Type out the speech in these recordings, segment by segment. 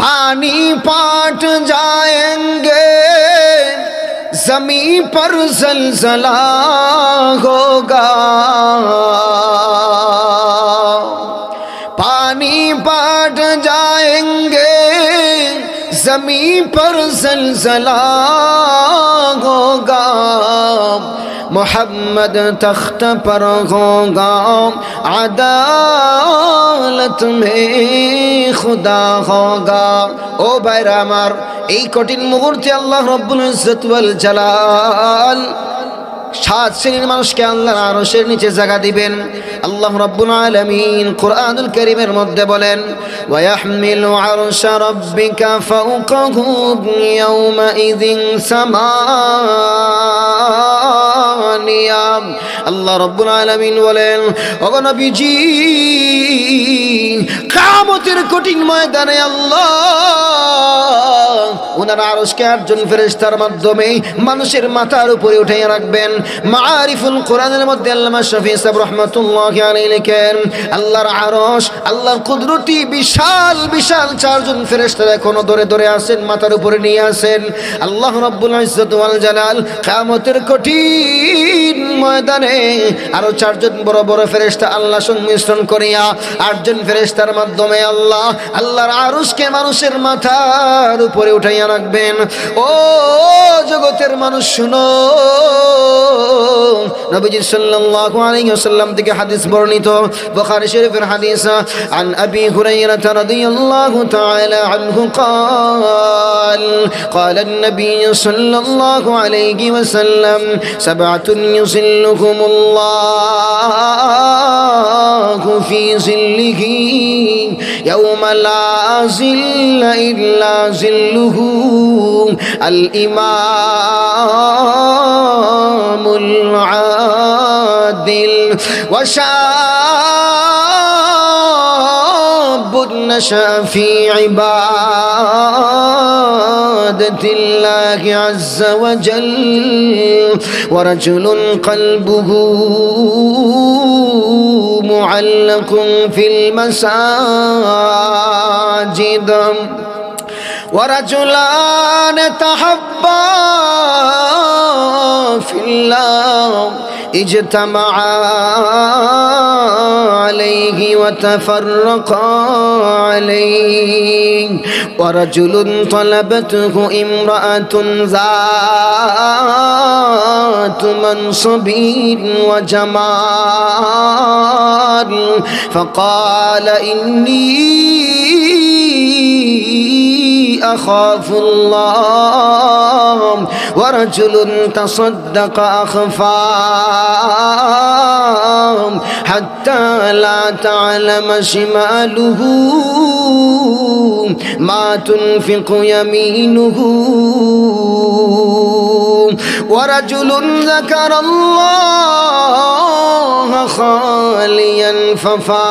पानी पाट जाएंगे ज़मीं पर ज़लज़ला होगा, पानी पाट जाएंगे ज़मीं पर ज़लज़ला होगा, मोहम्मद तख्त पर होगा, আদালত মে খুদা হোগা। ও ভাইরা আমার, এই কঠিন মুহূর্তে আল্লাহ রব্বুল ইজ্জত ওয়াল জালাল 7 শ্রেণীর মানুষকে আল্লাহর আরশের নিচে জায়গা দিবেন। আল্লাহ রাব্বুল আলামিন কোরআনুল কারীমের মধ্যে বলেন, ওয়া ইয়াহমিলু আরশা রাব্বিকা ফাওকাহুম ইয়াওমা ইযিন সামানিয়া। আল্লাহ রাব্বুল আলামিন বলেন, ওগো নবীজি, কিয়ামতের কঠিন ময়দানে আল্লাহ ওনার আরশকে 8 জন ফেরেশতার মাধ্যমে মানুষের মাথার উপরে উঠিয়ে রাখবেন। মাআরিফুল কোরআনের মধ্যে আল্লামা শফি সাহেব রাহমাতুল্লাহি আলাইহি লিখেন, আল্লাহর আরশ, আল্লাহর কুদরতি বিশাল বিশাল 4 জন ফেরেশতা এখনো ধরে ধরে আসেন, মাথার উপরে নিয়ে আসেন। আল্লাহ রাব্বুল ইজ্জত ওয়াল জালাল কিয়ামতের কঠিন ময়দানে আরো 4 জন বড় বড় ফেরেশতা আল্লাহ সংমিশ্রণ করিয়া 8 জন ফেরেশতার মাধ্যমে আল্লাহ আল্লাহর আরশকে মানুষের মাথার উপরে উঠাইয়া রাখবেন। ও জগতের মানুষ শুনো, নবীজি সাল্লাল্লাহু আলাইহি ওয়াসাল্লাম থেকে হাদিস বর্ণিত, বুখারী শরীফের হাদিস, আন আবি হুরায়রা রাদিয়াল্লাহু তাআলা আনহু قال قال النبي صلى الله عليه وسلم سبعة يظلهم الله في ظله يوم لا ظل إلا ظله الإمام العادل وشاب نشأ في عبادة الله عز وجل ورجل قلبه معلق في المساجد ورجلان تحبا في الله اجتمعا عليه وتفرقا عليه ورجل طلبته امرأة ذات منصب وجمال فقال إني أخاف الله ورجل تصدق أخفى حتى لا تعلم شماله ما تنفق يمينه ورجل ذكر الله خاليا ففاضت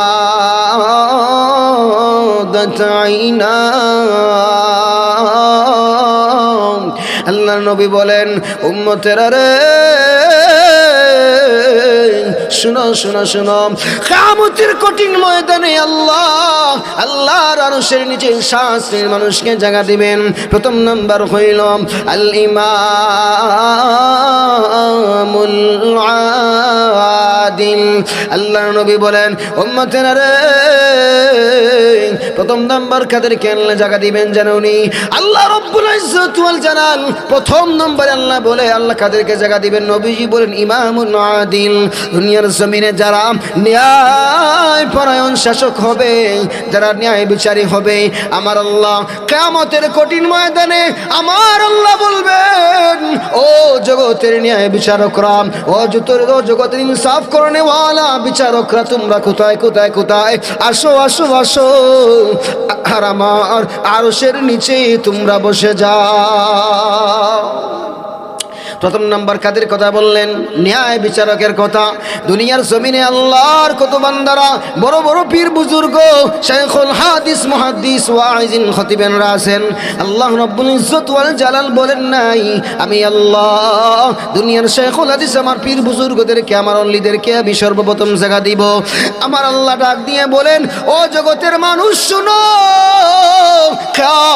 عيناه আল্লাহর নবী বলেন, উম্মতেরা রে, শুনো শুনো শুনো, কিয়ামতের কঠিন ময়দানে আল্লাহর আরশের নিচে 7 শ্রেণীর মানুষকে জায়গা দিবেন। প্রথম নাম্বার হইল আল ইমামুল আদিল। আল্লাহর নবী বলেন, উম্মতেরা রে, প্রথম নাম্বার কাদেরকে আল্লাহ জায়গা দিবেন জানুনি? আল্লাহ রাব্বুল ইজ্জত ওয়াল জালাল প্রথম নম্বরে আল্লাহ বলে আল্লাহ কাদেরকে জায়গা দিবেন? নবীজি বলেন ইমামুল আদিল। দুনিয়ার জমিনে যারা ন্যায় পরায়ণ শাসক হবে, যারা ন্যায় বিচারী হবে, আমার আল্লাহ কিয়ামতের কঠিন ময়দানে আমার আল্লাহ বলবেন, ও জগতের ন্যায় বিচারকরা, ও জগতের ইনসাফ করনেওয়ালা বিচারকরা, তোমরা কোথায় কোথায় কোথায়? আসো আসো আসো, আর আমার আরশের নিচে তোমরা বসে যাও। প্রথম নাম্বার কাদের কথা বললেন? ন্যায় বিচারকের কথা। দুনিয়ার জমিনে আল্লাহর কত বান্দারা, বড় বড় পীর বুজুর্গ, শাইখুল হাদিস মুহাদ্দিস ওয়াইজিন খতিবেনরা আছেন। আল্লাহ রাব্বুল ইজ্জত ওয়াল জালাল বলেন নাই, আমি আল্লাহ দুনিয়ার শাইখুল হাদিস আমার পীর বুজুর্গদেরকে, আমার অলিদেরকে আমি সর্বপ্রথম জায়গা দিব। আমার আল্লাহ ডাক দিয়ে বলেন, ও জগতের মানুষ শুনো,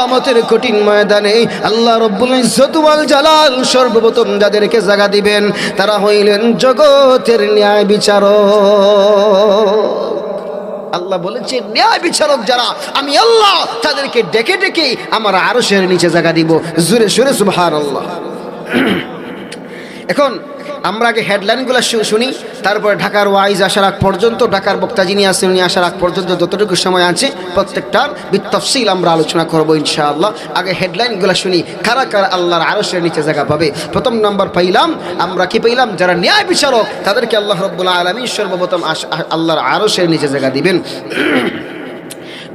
কিয়ামতের কঠিন ময়দানে আল্লাহ রব্বুল ইজ্জত ওয়াল জালাল সর্বপ্রথম যাদেরকে জায়গা দিবেন তারা হইলেন জগতের ন্যায় বিচারক। আল্লাহ বলেছেন ন্যায় বিচারক যারা আমি আল্লাহ তাদেরকে ডেকে ডেকে আমার আরশের নিচে জায়গা দিব। জোরে সোরে সুবহানাল্লাহ। এখন আমরা আগে হেডলাইনগুলো শুনি, তারপরে ঢাকার ওয়াইজ আসার আগ পর্যন্ত, ঢাকার বক্তা যিনি আছেন উনি আসার আগ পর্যন্ত যতটুকু সময় আছে প্রত্যেকটার বিতফসিল আমরা আলোচনা করবো ইনশাআল্লাহ। আগে হেডলাইনগুলো শুনি, কারা কারা আল্লাহর আরশের নিচে জায়গা পাবে। প্রথম নম্বর পাইলাম আমরা, কি পাইলাম? যারা ন্যায় বিচারক তাদেরকে আল্লাহ রাব্বুল আলামিন সর্বপ্রথম আল্লাহর আরশের নিচে জায়গা দিবেন।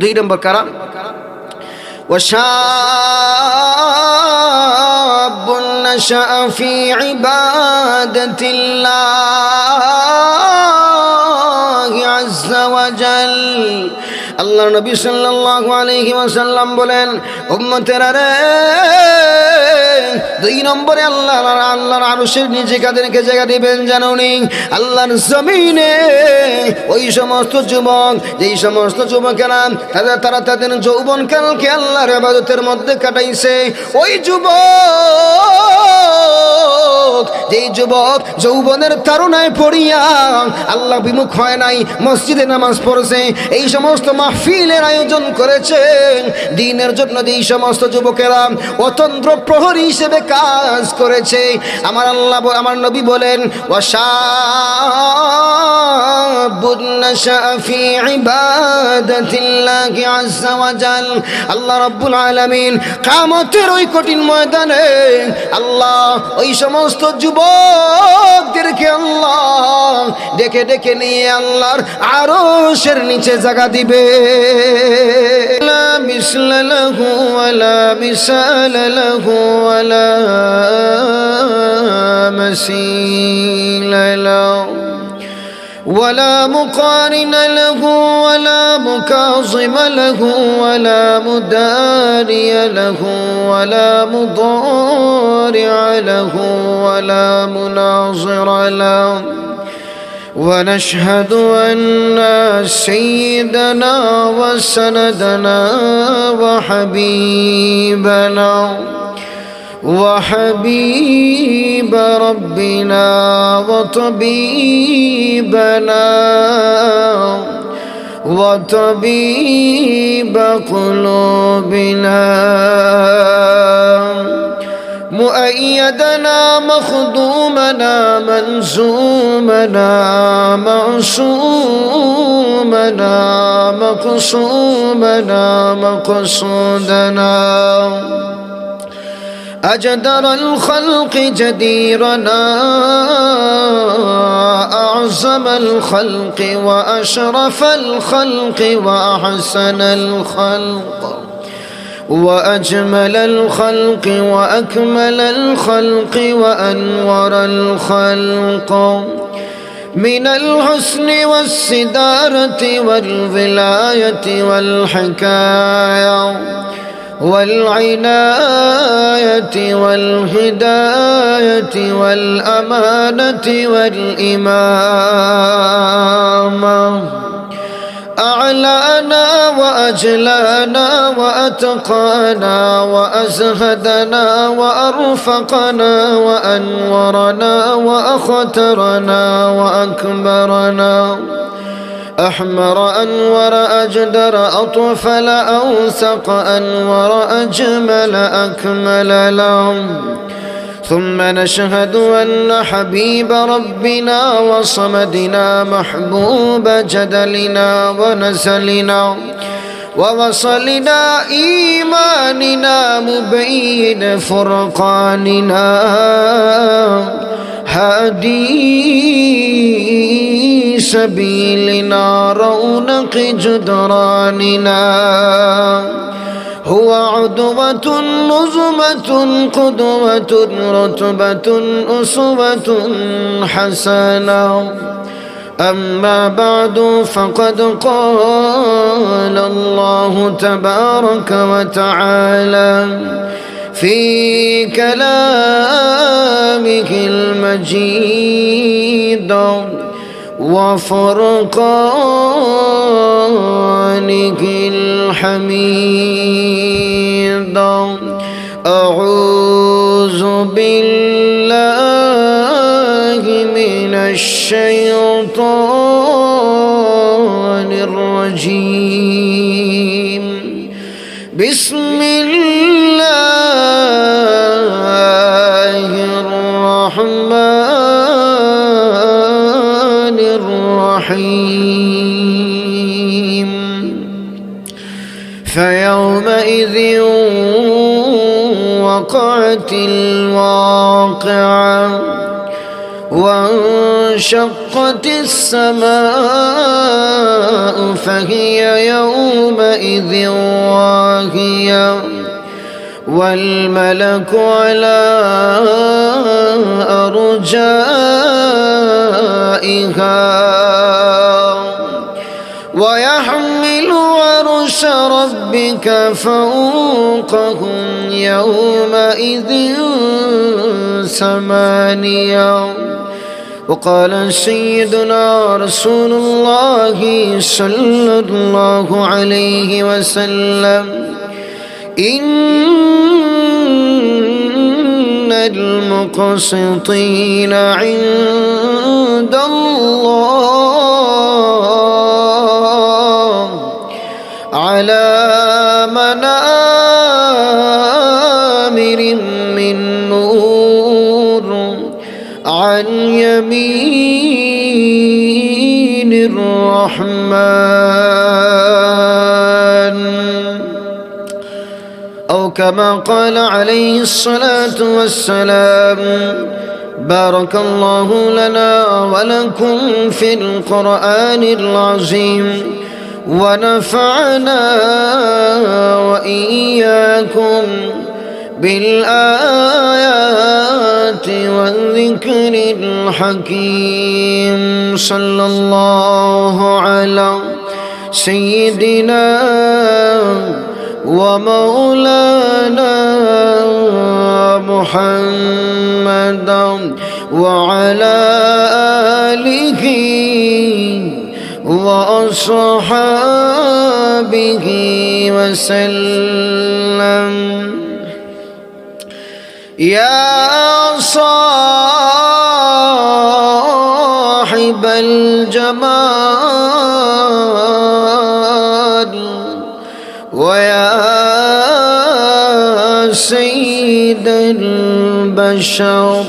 দুই নম্বর কারা? وشاب نشأ في عبادة الله عز وجل। আল্লাহ নবী সাল্লাল্লাহু আলাইহি ওয়াসাল্লাম বলেন, উম্মতেরা রে, দুই নম্বরে আল্লাহর আরশের নিচে কাদেরকে জায়গা দিবেন জানো নি? আল্লাহর জমিনে ওই সমস্ত যুবক, যেই সমস্ত যুবকেরা তারা তাদের যৌবনকালকে আল্লাহর ইবাদতের মধ্যে কাটাইছে, ওই যুবক, যেই যুবক যৌবনের তারুণায় পড়িয়া আল্লাহ বিমুখ হয় নাই, মসজিদে নামাজ পড়ছে, এই সমস্ত মাহফিলের আয়োজন করেছেন দ্বীনের জন্য, যেই সমস্ত যুবকেরা অতন্ত্র প্রহরী হিসেবে কাজ করেছে, আমার আল্লাহ, আমার নবী বলেন, ওয়াশাবুন নাশাআ ফি ইবাদাতিল্লাহি আযজা ওয়া জাল। আল্লাহ রাব্বুল আলামিন কিয়ামতের ওই কঠিন ময়দানে আল্লাহ ওই সমস্ত যুবকদেরকে আল্লাহ ডেকে ডেকে নিয়ে আল্লাহর আরশের নিচে জায়গা দিবে। লা মিসলা লাহু ওয়ালা মিসালা লাহু ওয়ালা মাসীলা লাহু ولا مقارن له ولا مكاظم له ولا مداري له ولا مضارع له ولا مناظر له ونشهد أن سيدنا وسندنا وحبيبنا وحبيب ربنا وطبيبنا وطبيب قلوبنا مؤيدنا مخدومنا منزومنا معصومنا مقصومنا مقصودنا أجدر الخلق جديرنا أعظم الخلق وأشرف الخلق وأحسن الخلق وأجمل الخلق وأكمل الخلق وأنور الخلق من الحسن والسدارة والولاية والحكاية والعناية والهداية والأمانة والإمامة أعلانا وأجلانا وأتقانا وأزهدنا وأرفقنا وأنورنا وأخترنا وأكبرنا أحمر أنور أجدر أطفل أوثق أنور أجمل أكمل لهم ثم نشهد أن حبيب ربنا وصمدنا محبوب جدلنا ونسلنا ووصلنا إيماننا مبين فرقاننا هادي سبيلنا رونق جدراننا هو عدوة نظمة قدوة رتبة أسوة حسنة أما بعد فقد قال الله تبارك وتعالى في كلامه المجيد وفرقانه الحميد أعوذ بالله من الشيطان الرجيم بسم الله الرحمن الرحيم فيومئذ وقعت الواقعة وانشقت السماء فهي يومئذ واهية والملك على أرجائها ويحمل عرش ربك فوقهم يومئذ ثمانية وقال سيدنا رسول الله صلى الله عليه وسلم إن المقسطين عند الله على منابر من نور عن يمين الرحمن أو كما قال عليه الصلاة والسلام بارك الله لنا ولكم في القرآن العظيم ونفعنا وإياكم بالآيات والذكر الحكيم صلى الله على سيدنا ومولانا محمد وعلى آله وأصحابه وسلم يا صاحب الجمال ويا سيد البشر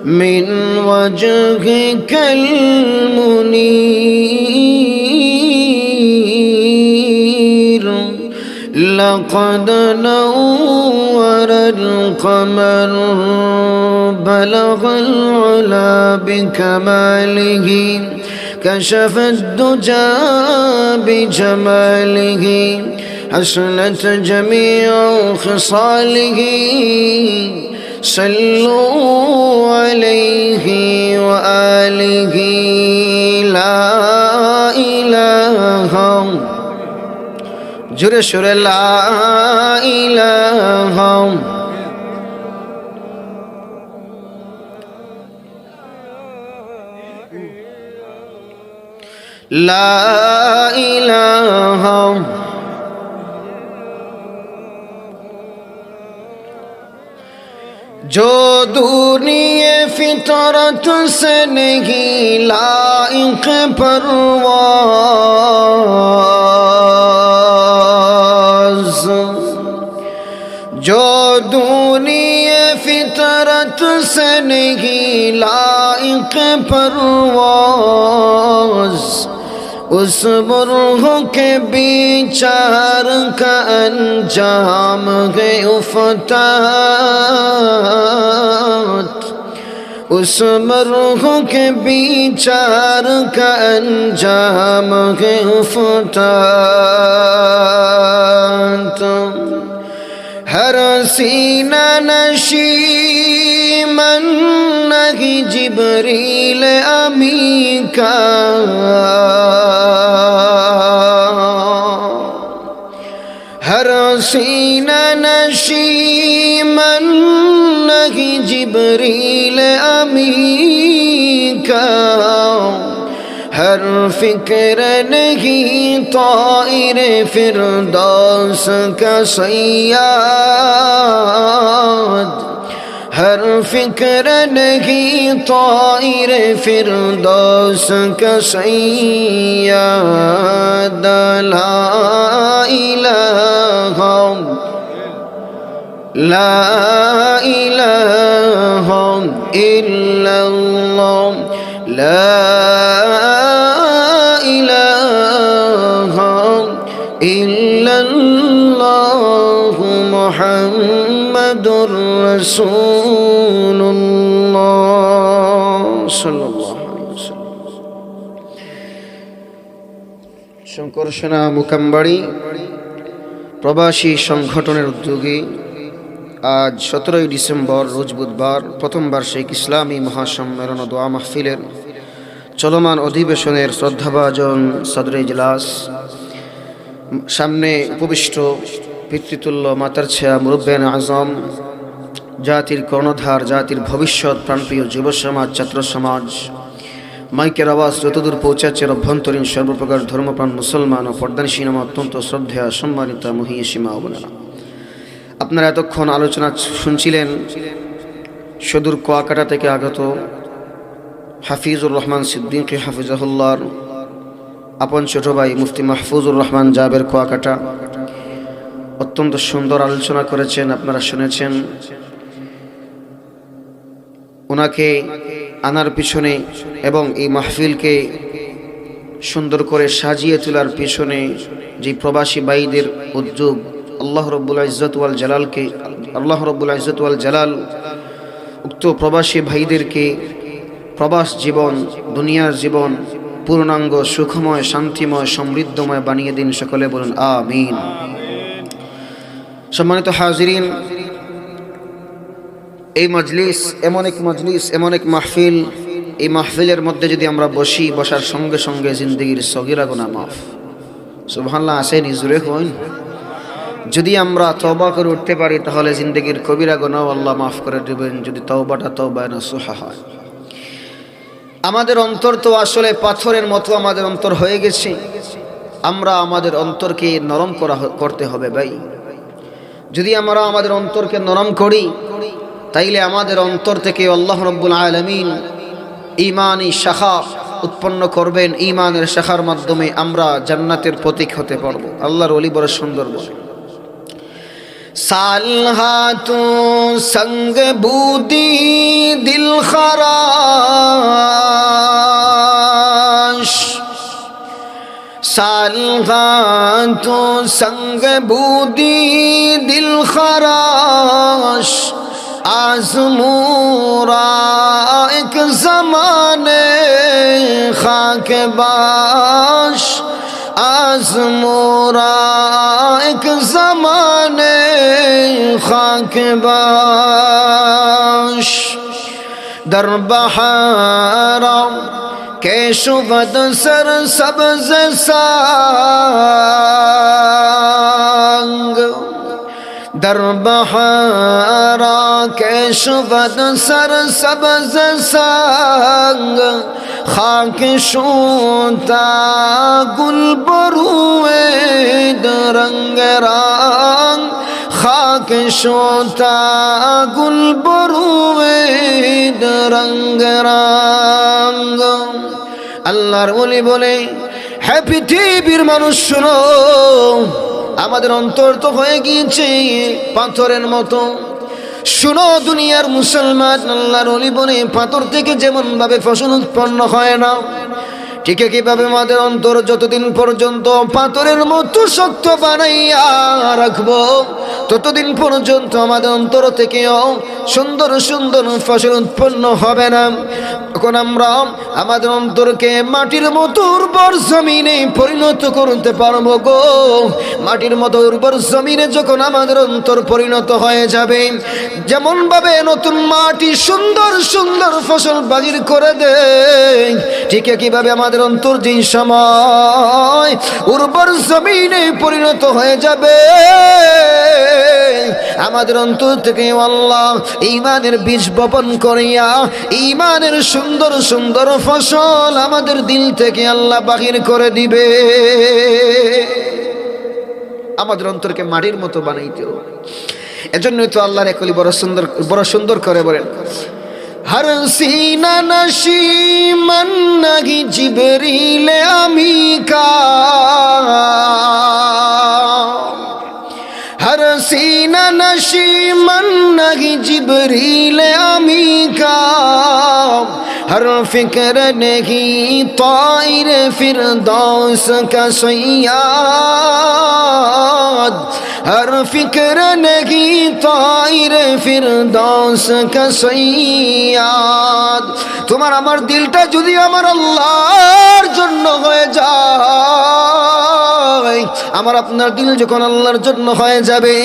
من وجهك المنير لقد نور القمر بلغ العلا بكماله كشف الدجى بجماله حسنت جميع خصاله صلوا عليه وآله لا إله جرى شر لا إله لا إله जो दुनिया फितरत से नहीं लाइक परवाज़ जो दुनिया फितरत से नहीं लाइक परवाज़ उस मुर्ग के बिचार का अंजाम है उफ़तात उस मुर्ग के बिचार का अंजाम है उफ़तात हर सीना नशी मन नहीं जिब्रील अमी का हर सीना नशी मन नहीं जिब्रील अमी का हर फिक्र नहीं ताइर फिरदौस का सय्याद, हर फिक्र नहीं ताइर फिरदौस का सय्याद। ला इलाहा ला इलाहा इल्लल्लाह, ला इलाहा इल्लल्लाह मुहम्मदुर রাসূলুল্লাহ সাল্লাল্লাহু আলাইহি ওয়াসাল্লাম। শঙ্কর সেনা মুকামবাড়ি প্রবাসী সংগঠনের উদ্যোগে আজ 17 ডিসেম্বর রোজ বুধবার প্রথম বার্ষিক ইসলামী মহাসম্মেলন ও দোয়া মাহফিলের চলমান অধিবেশনের শ্রদ্ধাভাজন সদরে ইজলাস, সামনে উপবিষ্ট পিতৃতুল্য মাতার ছায়া মুরব্বিয়ান আজম, জাতির কর্ণধার, জাতির ভবিষ্যৎ, প্রাণপ্রিয় যুব সমাজ, ছাত্র সমাজ, মাইকের আওয়াজ যতদূর পৌঁছাচ্ছে অভ্যন্তরীণ সর্বপ্রকার ধর্মপ্রাণ মুসলমান ও পর্দানিসীন অত্যন্ত শ্রদ্ধা সম্মানিত মহিষীমা ও বোনেরা, আপনারা এতক্ষণ আলোচনা শুনছিলেন সুদূর কুয়াকাটা থেকে আগত হাফিজুর রহমান সিদ্দিকী হাফিজাহুল্লাহর আপন ছোট ভাই মুফতি মাহফুজুর রহমান জাবের কুয়াকাটা। অত্যন্ত সুন্দর আলোচনা করেছেন, আপনারা শুনেছেন। ওনাকে আনার পিছনে এবং এই মাহফিলকে সুন্দর করে সাজিয়ে তোলার পিছনে যে প্রবাসী ভাইদের উদ্যোগ, আল্লাহ রব্বুল ইজ্জত ওয়াল জালালকে, আল্লাহ রব্বুল ইজ্জত ওয়াল জালাল উক্ত প্রবাসী ভাইদেরকে প্রবাস জীবন, দুনিয়ার জীবন পূর্ণাঙ্গ সুখময়, শান্তিময়, সমৃদ্ধময় বানিয়ে দিন। সকলে বলুন আমিন। সম্মানিত হাজিরিন, এই মজলিস এমন এক মজলিস, এমন এক মাহফিল, এই মাহফিলের মধ্যে যদি আমরা বসি, বসার সঙ্গে সঙ্গে জিন্দগির সগীরা গুনাহ মাফ। সুবহানাল্লাহ, আসেন জোরে হন। যদি আমরা তওবা করে উঠতে পারি তাহলে জিন্দগির কবিরা গুনাহ আল্লাহ মাফ করে দেবেন, যদি তওবাটা তওবায়ে নসুহা হয়। আমাদের অন্তর তো আসলে পাথরের মতো আমাদের অন্তর হয়ে গেছে। আমরা আমাদের অন্তরকে নরম করতে হবে ভাই। যদি আমরা আমাদের অন্তরকে নরম করি তাইলে আমাদের অন্তর থেকে আল্লাহ রাব্বুল আলামিন ঈমানি শাখা উৎপন্ন করবেন। ঈমানের শাখার মাধ্যমে আমরা জান্নাতের প্রতীক হতে পারব। আল্লাহর ওলি বড় সুন্দর বলে, সালহা তু সঙ্গ বুদি দিল খরাশ, সালহা তু সঙ্গ বুদি দিল খরাশ, আজমুরা এক জমানে খাক বাশ, আজমুরা এক জমানে খাক বাশ। در بہاروں کے شبد سر سبز سانگ، در بہارا کے شبد سر سبز سانگ، خاک شوتا گل بروید رنگ رنگ، خاک شوتا گل بروید رنگ رنگ। আল্লাহর ওলি বলে, হে পৃথিবীর মানুষ শোনো, আমাদের অন্তর তো হয়ে গিয়েছে পাথরের মতো। শুনো দুনিয়ার মুসলমান, আল্লাহর ওলি বলে, পাথর থেকে যেমন ভাবে ফসল উৎপন্ন হয় না, ঠিক কিভাবে আমাদের অন্তর যতদিন পর্যন্ত পাথরের মতো শক্ত বানাইয়া রাখবো, ততদিন পর্যন্ত আমাদের অন্তর থেকেও সুন্দর সুন্দর ফসল উৎপন্ন হবে না। তখন আমরা আমাদের অন্তরকে মাটির মতো উর্বর জমিনে পরিণত করতে পারবো গো। মাটির মতো উর্বর জমিনে যখন আমাদের অন্তর পরিণত হয়ে যাবে, যেমন ভাবে নতুন মাটি সুন্দর সুন্দর ফসল বাজির করে দেয়, ঠিক কিভাবে আমাদের অন্তর যেই সময় উর্বর জমিনে পরিণত হয়ে যাবে, আমাদের অন্তর থেকে আল্লাহ ঈমানের বীজ বপন করিয়া ঈমানের সুন্দর সুন্দর ফসল আমাদের দিল থেকে আল্লাহ বাহির করে দিবে। আমাদের অন্তরকে মাটির মতো বানাইতে হবে। এজন্যই তো আল্লাহর একলি বড় সুন্দর করে বলেন, হর সিনা নশি মন নহি জিবরিল আমিকা, হর সিনা নশি মন নহি জিবরিল আমিকা, হর ফিক্র নহি তাইর ফিরদৌস কা সৈয়াদ, হর ফিক্র নহি তাইর ফিরদৌস কা সৈয়াদ। তোমার আমার দিলটা যদি আমার আল্লাহর জন্য হয়ে যায়, আমার আপনার দিল যখন আল্লাহর জন্য হয়ে যাবে,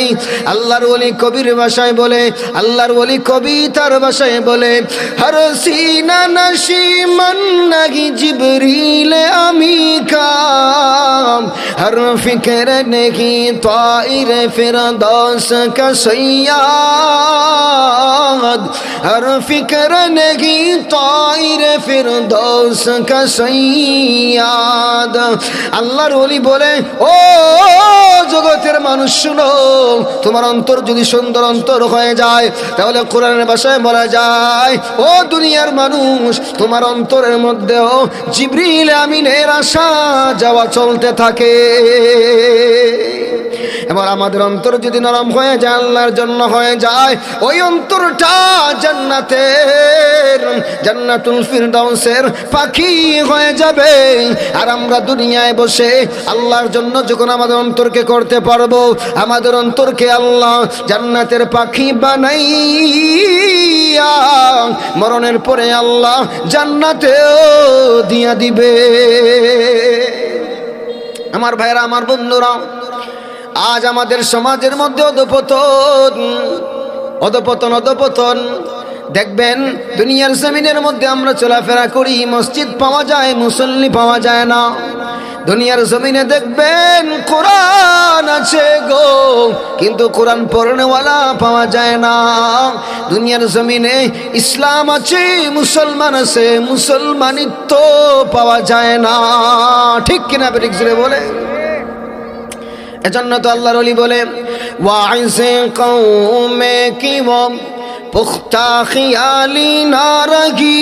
আল্লাহর ওলি কবির ভাষায় বলে, আল্লাহর ওলি কবিতার ভাষায় বলে, হর সিনা নশি মন নহি জিবরিল আমিকা, হর ফিক্র নহি তাইর ফিরদৌস কা সৈয়াদ, হর ফিক্র নহি তাইর ফিরদৌস কা সৈয়াদ। আল্লাহর ওলি বলে, ও জগতের মানুষ শুনো, তোমার অন্তর যদি সুন্দর অন্তর হয়ে যায়, তাহলে কোরআনের ভাষায় বলা যায়, ও দুনিয়ার মানুষ, তোমার অন্তরের মধ্যেও জিবরিল আমিনের আসা যাওয়া চলতে থাকে। এবার আমাদের অন্তর যদি নরম হয়ে যায়, আল্লাহর জন্য হয়ে যায়, ওই অন্তরটা জান্নাতের, জান্নাতুল ফিরদাউসের পাখি হয়ে যাবে। আর আমরা দুনিয়ায় বসে আল্লাহর জন্য যখন আমাদের অন্তরকে করতে পারবো, আমাদের অন্তরকে আল্লাহ জান্নাতের পাখি বানাইয়া মরণের পরে আল্লাহ জান্নাতেও দিয়া দিবে। আমার ভাইরা, আমার বন্ধুরা, আজ আমাদের সমাজের মধ্যে অধপতন দেখবেন। দুনিয়ার জমিনের মধ্যে আমরা চলাফেরা করি, মসজিদ পাওয়া যায়, মুসল্লি পাওয়া যায় না। দুনিয়ার জমিনে দেখবেন কোরআন আছে গো, কিন্তু কোরআন পড়নেওয়ালা পাওয়া যায় না। দুনিয়ার জমিনে ইসলাম আছে, মুসলমান আছে, মুসলমানিত্ব পাওয়া যায় না। ঠিক কিনা বেরিক জুড়ে বলে? এজন্য তো আল্লাহর ওলি বলে, ওয়াইসে কওমে কি ও পুখতা খিয়ালি না রহি,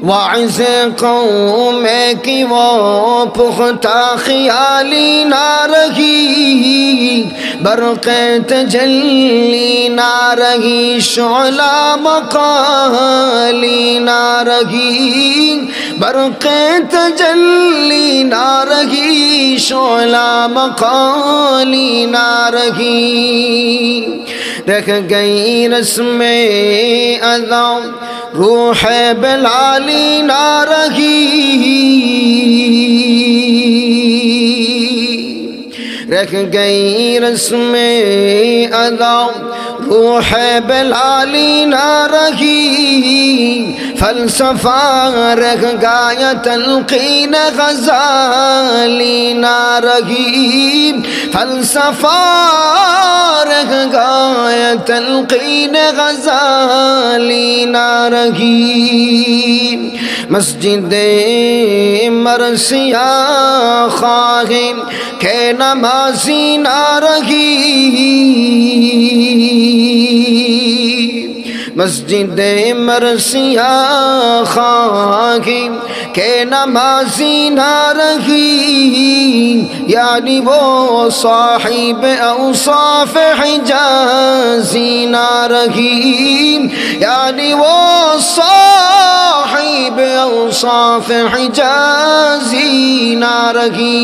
ওয়াইসে কওমে কি ও পুখতা খিয়ালি না রহি, বরকে তজল্লি না রহি, শুলা মকালি না রহি, বরকে তজল্লি না রহি, শুলা মকালি না রহি। रख गई रस्मे अज़ा रूह बिलाली ना रही, रख गई रस्मे अज़ा रूह बिलाली ना रही, फलसफा रख गाया तलकीन गज़ाली ना रही, फलसफा रख गाया तलकीन गज़ाली ना रही। मस्जिदे मरसिया ख़्वाहे के नमाज़ी ना रही, मस्जिदे मरसिया ख़्वाहे के नमाज़ी ना रही, यानी वो साहिब औसाफ हिजाज़ी ना रही, यानी वो साहिब औसाफ हिजाज़ी ना रही।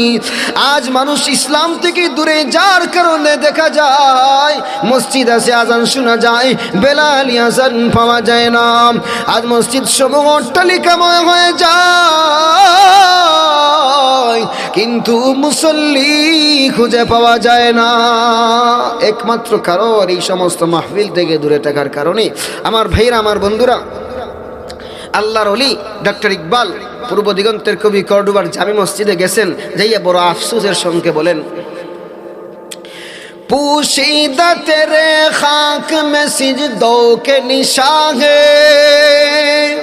आज মানুষ ইসলাম থেকে দূরে যার কারণে দেখা যায় মসজিদ আছে, আজান শোনা যায়, বেলালি আজান পাওয়া যায় না। আজ মসজিদ সমূহ অট্টালিকাময় হয়ে যায়, কিন্তু মুসল্লি খুঁজে পাওয়া যায় না। একমাত্র কারণ এই সমস্ত মাহফিল থেকে দূরে থাকার কারণে। আমার ভাইরা, আমার বন্ধুরা, আল্লাহর ওলি ডক্টর ইকবাল পূর্ব দিগন্তের কবি কর্ডোবার জামি মসজিদে গেছেন, যাইয়া বড় আফসোসের সঙ্গে বলেন, पोशीदा तेरे खाक में सिजदों के निशान है,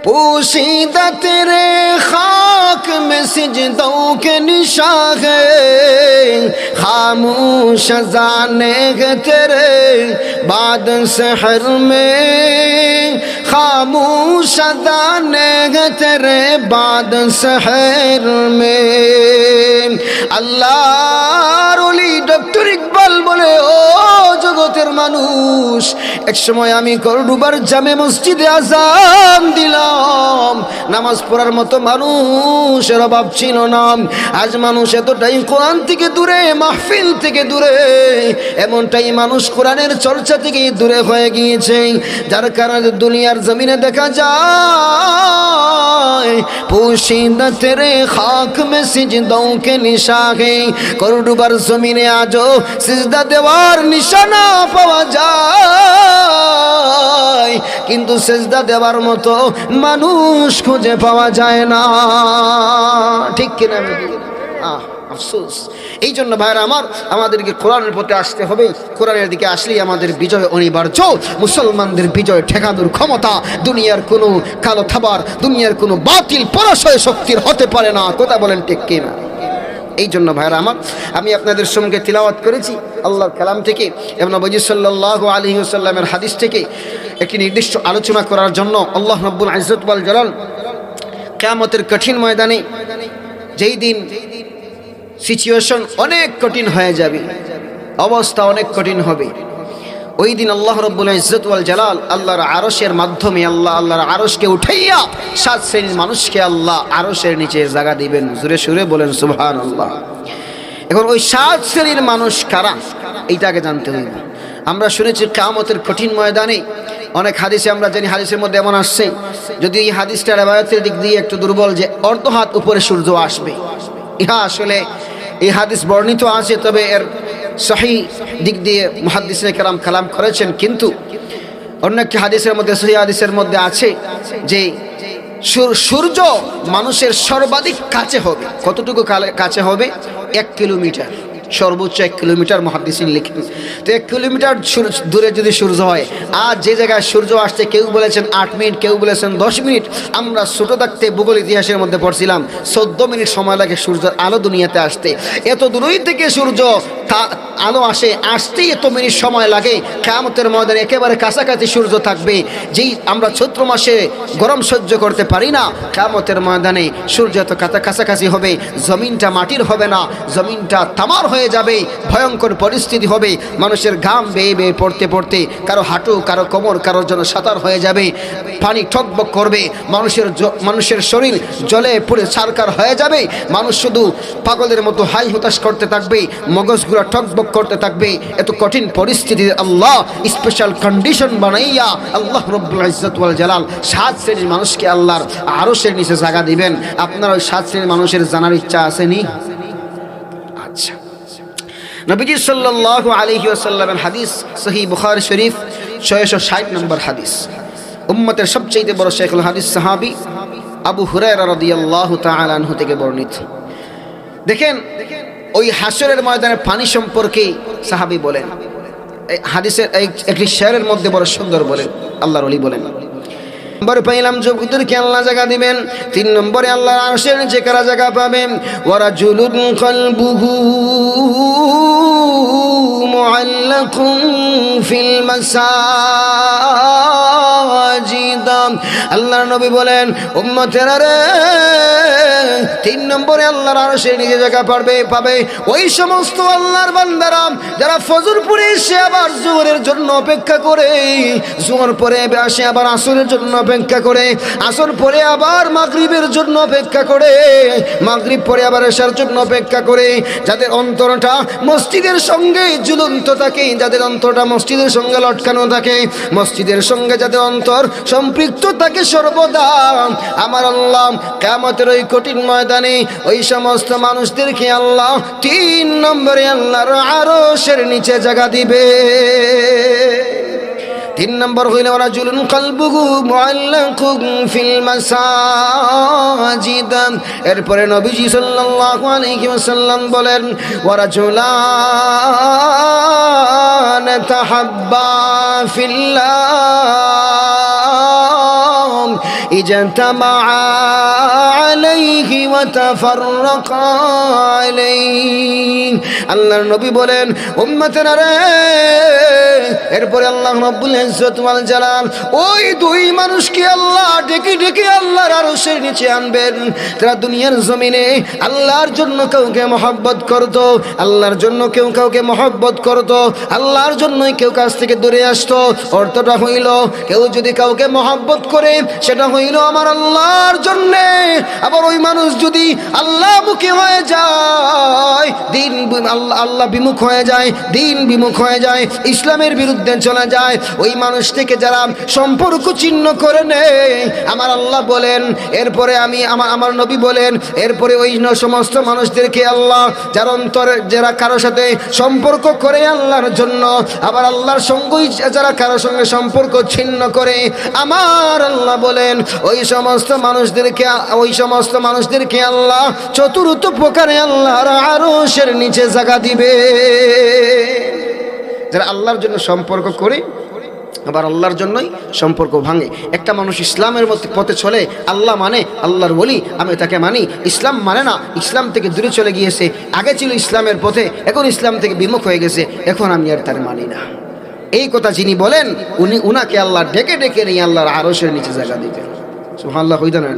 पोशीदा तेरे खाक में सिजदों के निशान है, खामोश अज़ाने हैं तेरे बाद सहर में, खामोश अज़ाने हैं तेरे बाद सहर में। আল্লাহর ওলি ডক্টর ইকবাল বলে, ও জগতের মানুষ, এক সময় আমি করডুবার জামে মসজিদে আযান দিলাম, নামাজ পড়ার মতো মানুষের অভাব ছিল না। আজ মানুষ এতটাই কোরআন থেকে দূরে, মাহফিল থেকে দূরে, এমনটাই মানুষ কোরআনের চর্চা থেকে দূরে হয়ে গিয়েছে, যার কারণে দুনিয়ার জমিনে দেখা যায় পোশিদা তেরে খাক মে সিজদোं के নিশা হে। করডুবার জমিনে আজও সিজদা দেওয়ার নিশানা পাওয়া যায়, কিন্তু সিজদা দেওয়ার মতো মানুষ খুঁজে পাওয়া যায় না। ঠিক কিনা? আফসোস। এই জন্য ভাইরা আমার, আমাদেরকে কোরআনের পথে আসতে হবে। কোরআনের দিকে আসলেই আমাদের বিজয় অনিবার্য। মুসলমানদের বিজয় ঠেকানোর ক্ষমতা দুনিয়ার কোনো কালো থাবার, দুনিয়ার কোনো বাতিল পরাশয় শক্তির হতে পারে না। কথা বলেন ঠিক কিনা? এই জন্য ভাইরা আমার, আমি আপনাদের সঙ্গে তিলাওয়াত করেছি আল্লাহর কালাম থেকে এবং নবী সাল্লাল্লাহু আলাইহি ওয়াসাল্লামের হাদিস থেকে একটি নির্দিষ্ট আলোচনা করার জন্য আল্লাহ রাব্বুল ইজ্জত ওয়াল জালাল কিয়ামতের কঠিন ময়দানে, যেই দিন সিচুয়েশন অনেক কঠিন হয়ে যাবে, অবস্থা অনেক কঠিন হবে, ওই দিন আল্লাহ রাব্বুল ইজ্জত ওয়াল জালাল আল্লাহর আরশের মাধ্যমে আল্লাহর আরশকে উঠাইয়া 7 শ্রেণীর মানুষকে আল্লাহ আরশের নিচে জায়গা দিবেন। জোরে সুরে বলেন সুবহানাল্লাহ। এখন ওই 7 শ্রেণীর মানুষ কারা, এইটাকে জানতে হবে। আমরা শুনেছি কিয়ামতের কঠিন ময়দানে অনেক হাদিসে আমরা জানি, হাদিসের মধ্যে এমন আসছে, যদি এই হাদিসটা রিওয়ায়াতের দিক দিয়ে একটু দুর্বল, যে অর্ধ হাত উপরে সূর্য আসবে। ইহা আসলে এই হাদিস বর্ণিত আছে, তবে এর সহিহ দিক দিয়ে মুহাদ্দিসিনে কেরাম কালাম করেছেন, কিন্তু অন্য একটি হাদিসের মধ্যে, সহিহ হাদিসের মধ্যে আছে যে সূর্য মানুষের সর্বাধিক কাছে হবে। কতটুকু কাছে হবে? 1 কিলোমিটার, সর্বোচ্চ 1 কিলোমিটার মুহাদ্দিসিন লিখেন। তো 1 কিলোমিটার দূরে যদি সূর্য হয়, আর যে জায়গায় সূর্য আসছে কেউ বলেছেন 8 মিনিট, কেউ বলেছেন 10 মিনিট। আমরা ছোট থাকতে ভূগোল ইতিহাসের মধ্যে পড়ছিলাম 14 মিনিট সময় লাগে সূর্যের আলো দুনিয়াতে আসতে। এত দূরই থেকে সূর্য আলো আসতেই এত মিনিট সময় লাগে। কিয়ামতের ময়দানে একেবারে কাছাকাছি সূর্য থাকবে। যেই আমরা চৈত্র মাসে গরম সহ্য করতে পারি না, কিয়ামতের ময়দানে সূর্য এত কাছাকাছি হবে, জমিনটা মাটির হবে না, জমিনটা তামার হয়ে যাবে, ভয়ঙ্কর পরিস্থিতি হবে। মানুষের ঘাম বেয়ে বেয়ে পড়তে পড়তে কারো হাঁটু, কারো কোমর, কারোর জন্য সাঁতার হয়ে যাবে, পানি টকবক করবে, মানুষের শরীর জলে পুড়ে ছারকার হয়ে যাবে, মানুষ শুধু পাগলের মতো হাই হতাশ করতে থাকবে, মগজগুলো টকবক করতে থাকবে। এত কঠিন পরিস্থিতিতে আল্লাহ স্পেশাল কন্ডিশন বানাইয়া আল্লাহ রাব্বুল ইজ্জত ওয়াল জালাল 7 শ্রেণীর মানুষকে আল্লাহর আরশের নিচে জায়গা দিবেন। আপনার ওই 7 শ্রেণীর মানুষের জানার ইচ্ছা আসেনি? আচ্ছা, নবীজি সাল্লাল্লাহু আলাইহি ওয়াসাল্লামের হাদিস, সহিহ বুখারী শরীফ 660 নম্বর হাদিস। উম্মতের সবচেয়ে বড় শাইখুল হাদিস সাহাবী আবু হুরায়রা রাদিয়াল্লাহু তাআলা আনহু থেকে বর্ণিত। দেখেন, ওই হাসরের ময়দানের পানি সম্পর্কে সাহাবী বলেন, এই হাদিসের একটি শেয়ারের মধ্যে বড় সুন্দর বলেন, আল্লাহর ওলি বলেন, নম্বরে পাইলাম যুবকদেরকে আল্লাহ জায়গা দিবেন। 3 নম্বরে আল্লাহর আরশের নিচে কারা জায়গা পাবেন? ওয়ারাজুলুন কলবুহু মুআল্লাকুন ফিল মাসাজিদ। আল্লাহর নবী বলেন, উম্মতেরা রে, 3 নম্বরে আল্লাহর আরশের নিচে জায়গা পাবে ওই সমস্ত আল্লাহর বান্দারা যারা ফজর পড়ে এসে আবার জোহরের জন্য অপেক্ষা করে, জোহর পরে আসে আবার আসরের জন্য অপেক্ষা করে, আসর পরে আবার মাগরিবের জন্য অপেক্ষা করে, মাগরিব পরে আবার এশার জন্য অপেক্ষা করে, যাদের অন্তরটা মসজিদের সঙ্গে ঝুলন্ত থাকে, যাদের অন্তরটা মসজিদের সঙ্গে লটকানো থাকে, মসজিদের সঙ্গে যাদের অন্তর সম্পৃক্ত থাকে সর্বদা, আমার আল্লাহ কিয়ামতের ওই কঠিন ময়দানে ওই সমস্ত মানুষদেরকে আল্লাহ 3 নম্বরে আল্লাহর আরশের নিচে জায়গা দিবে। তিন নম্বর হইল রাজুলুন কলবুহু মুআল্লাকুন ফিল মাসাজিদ। এরপরে নবীজি সাল্লাল্লাহু আলাইহি ওয়াসাল্লাম বলেন ওয়া রাজুলান তাহাব্বা ফিল্লাহ ইজতামাআ আলাইহি ওয়া তাফাররাকা আলাইহি। আল্লাহর নবী বলেন উম্মতেরা রে, এরপরে আল্লাহ রব্বুল ইজ্জত ওয়াল জালাল ওই দুই মানুষকে আল্লাহ ডেকে ডেকে আল্লাহর আরশের নিচে আনবেন। তারা দুনিয়ার জমিনে আল্লাহর জন্য কাউকে মহব্বত করত, আল্লাহর জন্য কেউ কাউকে মহব্বত করত, আল্লাহর জন্যই কেউ কাছ থেকে দূরে আসতো। অর্থটা হইল কেউ যদি কাউকে মহব্বত করে সেটা হইল আমার আল্লাহর জন্যে। আবার ওই মানুষ যদি আল্লাহমুখী হয়ে যায়, দিন আল্লাহ বিমুখ হয়ে যায়, দিন বিমুখ হয়ে যায়, ইসলামের বিরুদ্ধে চলে যায়, ওই মানুষ থেকে যারা সম্পর্ক ছিন্ন করে নেয় আমার আল্লাহ বলেন, এরপরে আমার নবী বলেন, এরপরে ওই সমস্ত মানুষদেরকে আল্লাহ যার অন্তরে যারা কারোর সাথে সম্পর্ক করে আল্লাহর জন্য, আবার আল্লাহর সঙ্গেই যারা কারোর সঙ্গে সম্পর্ক ছিন্ন করে আমার আল্লাহ বলেন ওই সমস্ত মানুষদেরকে আল্লাহ চতুর্থ প্রকারে আল্লাহর আরশের নিচে জায়গা দিবে। যারা আল্লাহর জন্য সম্পর্ক করে আবার আল্লাহর জন্যই সম্পর্ক ভাঙে। একটা মানুষ ইসলামের পথে চলে, আল্লাহ মানে, আল্লাহর ওলি, আমি তাকে মানি, ইসলাম মানে না, ইসলাম থেকে দূরে চলে গিয়েছে, আগে ছিল ইসলামের পথে, এখন ইসলাম থেকে বিমুখ হয়ে গেছে, এখন আমি আর তার মানি না। এই কথা যিনি বলেন উনাকে আল্লাহ ডেকে ডেকে নিয়ে আল্লাহর আরশের নিচে জায়গা দিবেন। সুবহানাল্লাহ। হইতো না।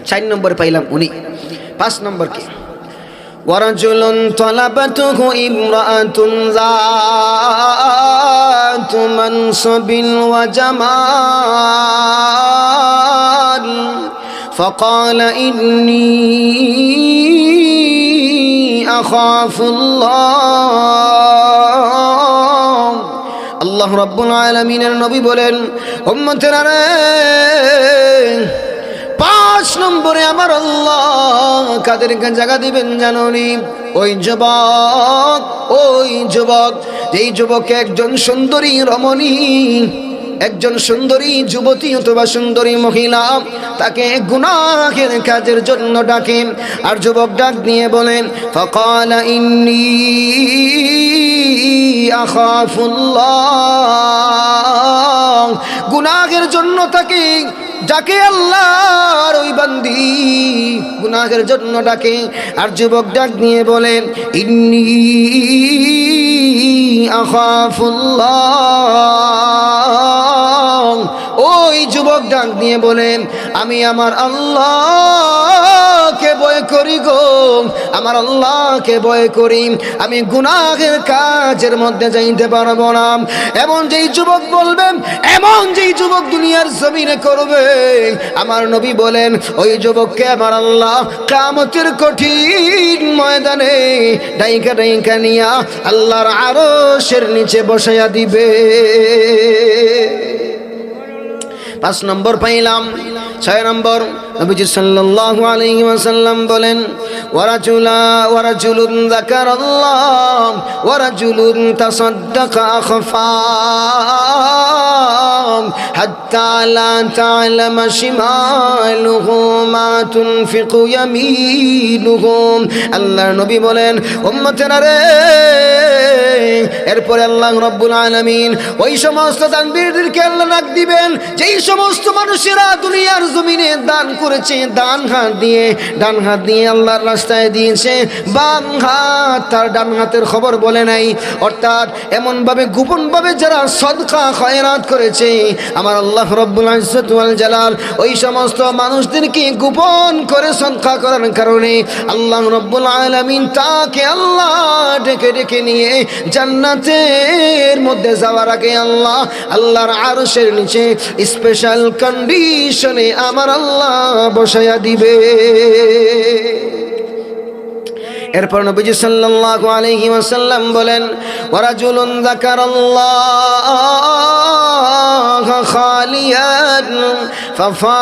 4 নম্বর পাইলাম উনি। 5 নম্বর কি? ওয়ারাজুলুন তালাবাতুহু ইমরাআতুন যাতু মানসাবিন ওয়া জামাল ফাকালা ইন্নী আখাফুল্লাহ। আল্লাহ রাব্বুল আলামিনের নবী বলেন উম্মতেরা রে, 5 নম্বরে আমার আল্লাহ কাদেরকে জায়গা দিবেন জানোনি? ওই যুবক যেই যুবকে একজন সুন্দরী রমণী, একজন সুন্দরী যুবতী অথবা সুন্দরী মহিলা তাকে গুনাহের কাজের জন্য ডাকে, আর যুবক ডাক দিয়ে বলেন ফাকালা ইন্নী আখাফুল্লাহ। গুনাহের জন্য তাকে ডাকে আল্লাহর ওই বান্দি, গুনাহের জন্য ডাকে, আর যুবক ডাক দিয়ে বলেন ইন্নী আখাফুল্লাহ। ওই যুবক ডাক দিয়ে বলেন আমি আমার আল্লাহকে ভয় করি গো, আমার আল্লাহকে ভয় করি, আমি গুনাহের কাজের মধ্যে যাইতে পারবো না। এমন যেই যুবক বলবেন, এমন যেই যুবক দুনিয়ার জমিনে করবে, আমার নবী বলেন ওই যুবককে আমার আল্লাহ কিয়ামতের কঠিন ময়দানে ডাইকা ডাইকা নিয়া আল্লাহর আরশের নিচে বসাইয়া দিবে। 5 নম্বর পাইলাম। 6 নম্বর নবীজি সাল্লাল্লাহু আলাইহি ওয়াসাল্লাম বলেন ওয়ারাজুলুন যাকারাল্লাহ ওয়ারাজুলুন তাসাদ্দাকা আখফা হাত্তা লা তা'লামা শিমালুহু মা তুনফিকু ইয়ামিনুহু। আল্লাহর নবী বলেন উম্মতেরা রে, এরপরে আল্লাহ রাব্বুল আলামিন ওই সমস্ত দানবীরদেরকে আল্লাহ ডাক দিবেন যেই সমস্ত মানুষেরা দুনিয়ার জমিনে দান করেছে, ডান হাত দিয়ে আল্লাহর রাস্তায় দিয়েছে, বাম হাত তার ডান হাতের খবর বলে নাই। অর্থাৎ এমনভাবে গোপনভাবে যারা সদকা খয়রাত করেছে, আমার আল্লাহ রব্বুল ইজ্জত ওয়াল জালাল ওই সমস্ত মানুষদেরকে গোপন করে সদকা করার কারণে আল্লাহ রব্বুল আলামিন তাকে আল্লাহ ডেকে ডেকে নিয়ে জান্নাতের মধ্যে যাওয়ার আগে আল্লাহর আরশের নিচে স্পেশাল কন্ডিশনে আমার আল্লাহ বসায়া দিবে। এরপর নবীজি সাল্লাল্লাহু আলাইহি ওয়াসাল্লাম বলেন ওয়ারাজুলুন যাকারাল্লাহ খালিয়ান ফাফাদাত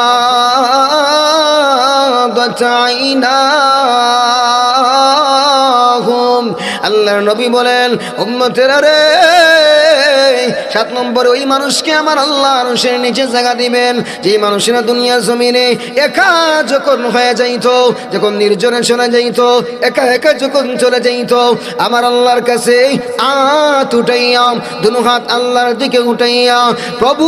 আইনাহুম। আল্লাহর নবী বলেন উম্মতেরা রে, 7 নম্বরে ওই মানুষকে আমার আল্লাহ আরশের নিচে জায়গা দিবেন যেই মানুষেরা দুনিয়ার জমিনে একা যখন হয়ে যাইতো, যখন নির্জনে চলে যাইতো, একা একা যখন চলে যাইতো, আমার আল্লাহর কাছে হাত উঠাইয়া, দুনো হাত আল্লাহর দিকে উঠাইয়া, প্রভু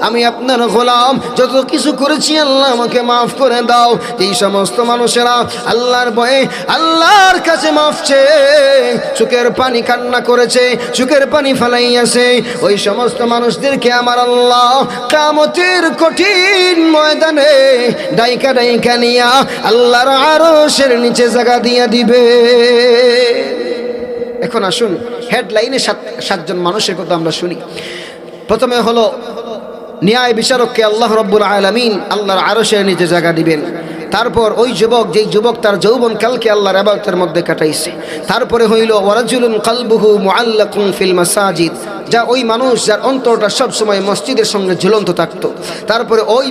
আমি আপনার গোলাম, যত কিছু করেছি আল্লাহ আমাকে মাফ করে দাও। এই সমস্ত মানুষেরা আল্লাহর ভয়ে আল্লাহর কাছে মাফ চেয়ে চোখের পানি কান্না করেছে, চোখের পানি ফেলাইয়াছে, ওই সমস্ত মানুষদেরকে আমার আল্লাহ কিয়ামতের কঠিন ময়দানে ডাইকা ডাইকা নিয়া আল্লাহর আরশের নিচে জায়গা দিয়া দিবে। এখন আসুন হেডলাইনে 7জন মানুষের কথা আমরা শুনি। প্রথমে হলো ন্যায় বিচারককে আল্লাহ রাব্বুল আলামিন আল্লাহর আরশের নিচে জায়গা দিবেন। তারপর ওই যুবক, যেই যুবক তার যৌবন কালকে আল্লাহর ইবাদতের মধ্যে কাটাইছে। তারপরে হইল ওয়ারাজুলুন কালবুহু মুআল্লাকুন ফিল মাসাজিদ, যা ওই মানুষ যার অন্তরটা সবসময় মসজিদের সঙ্গে ঝুলন্ত থাকতো। তারপরে ওই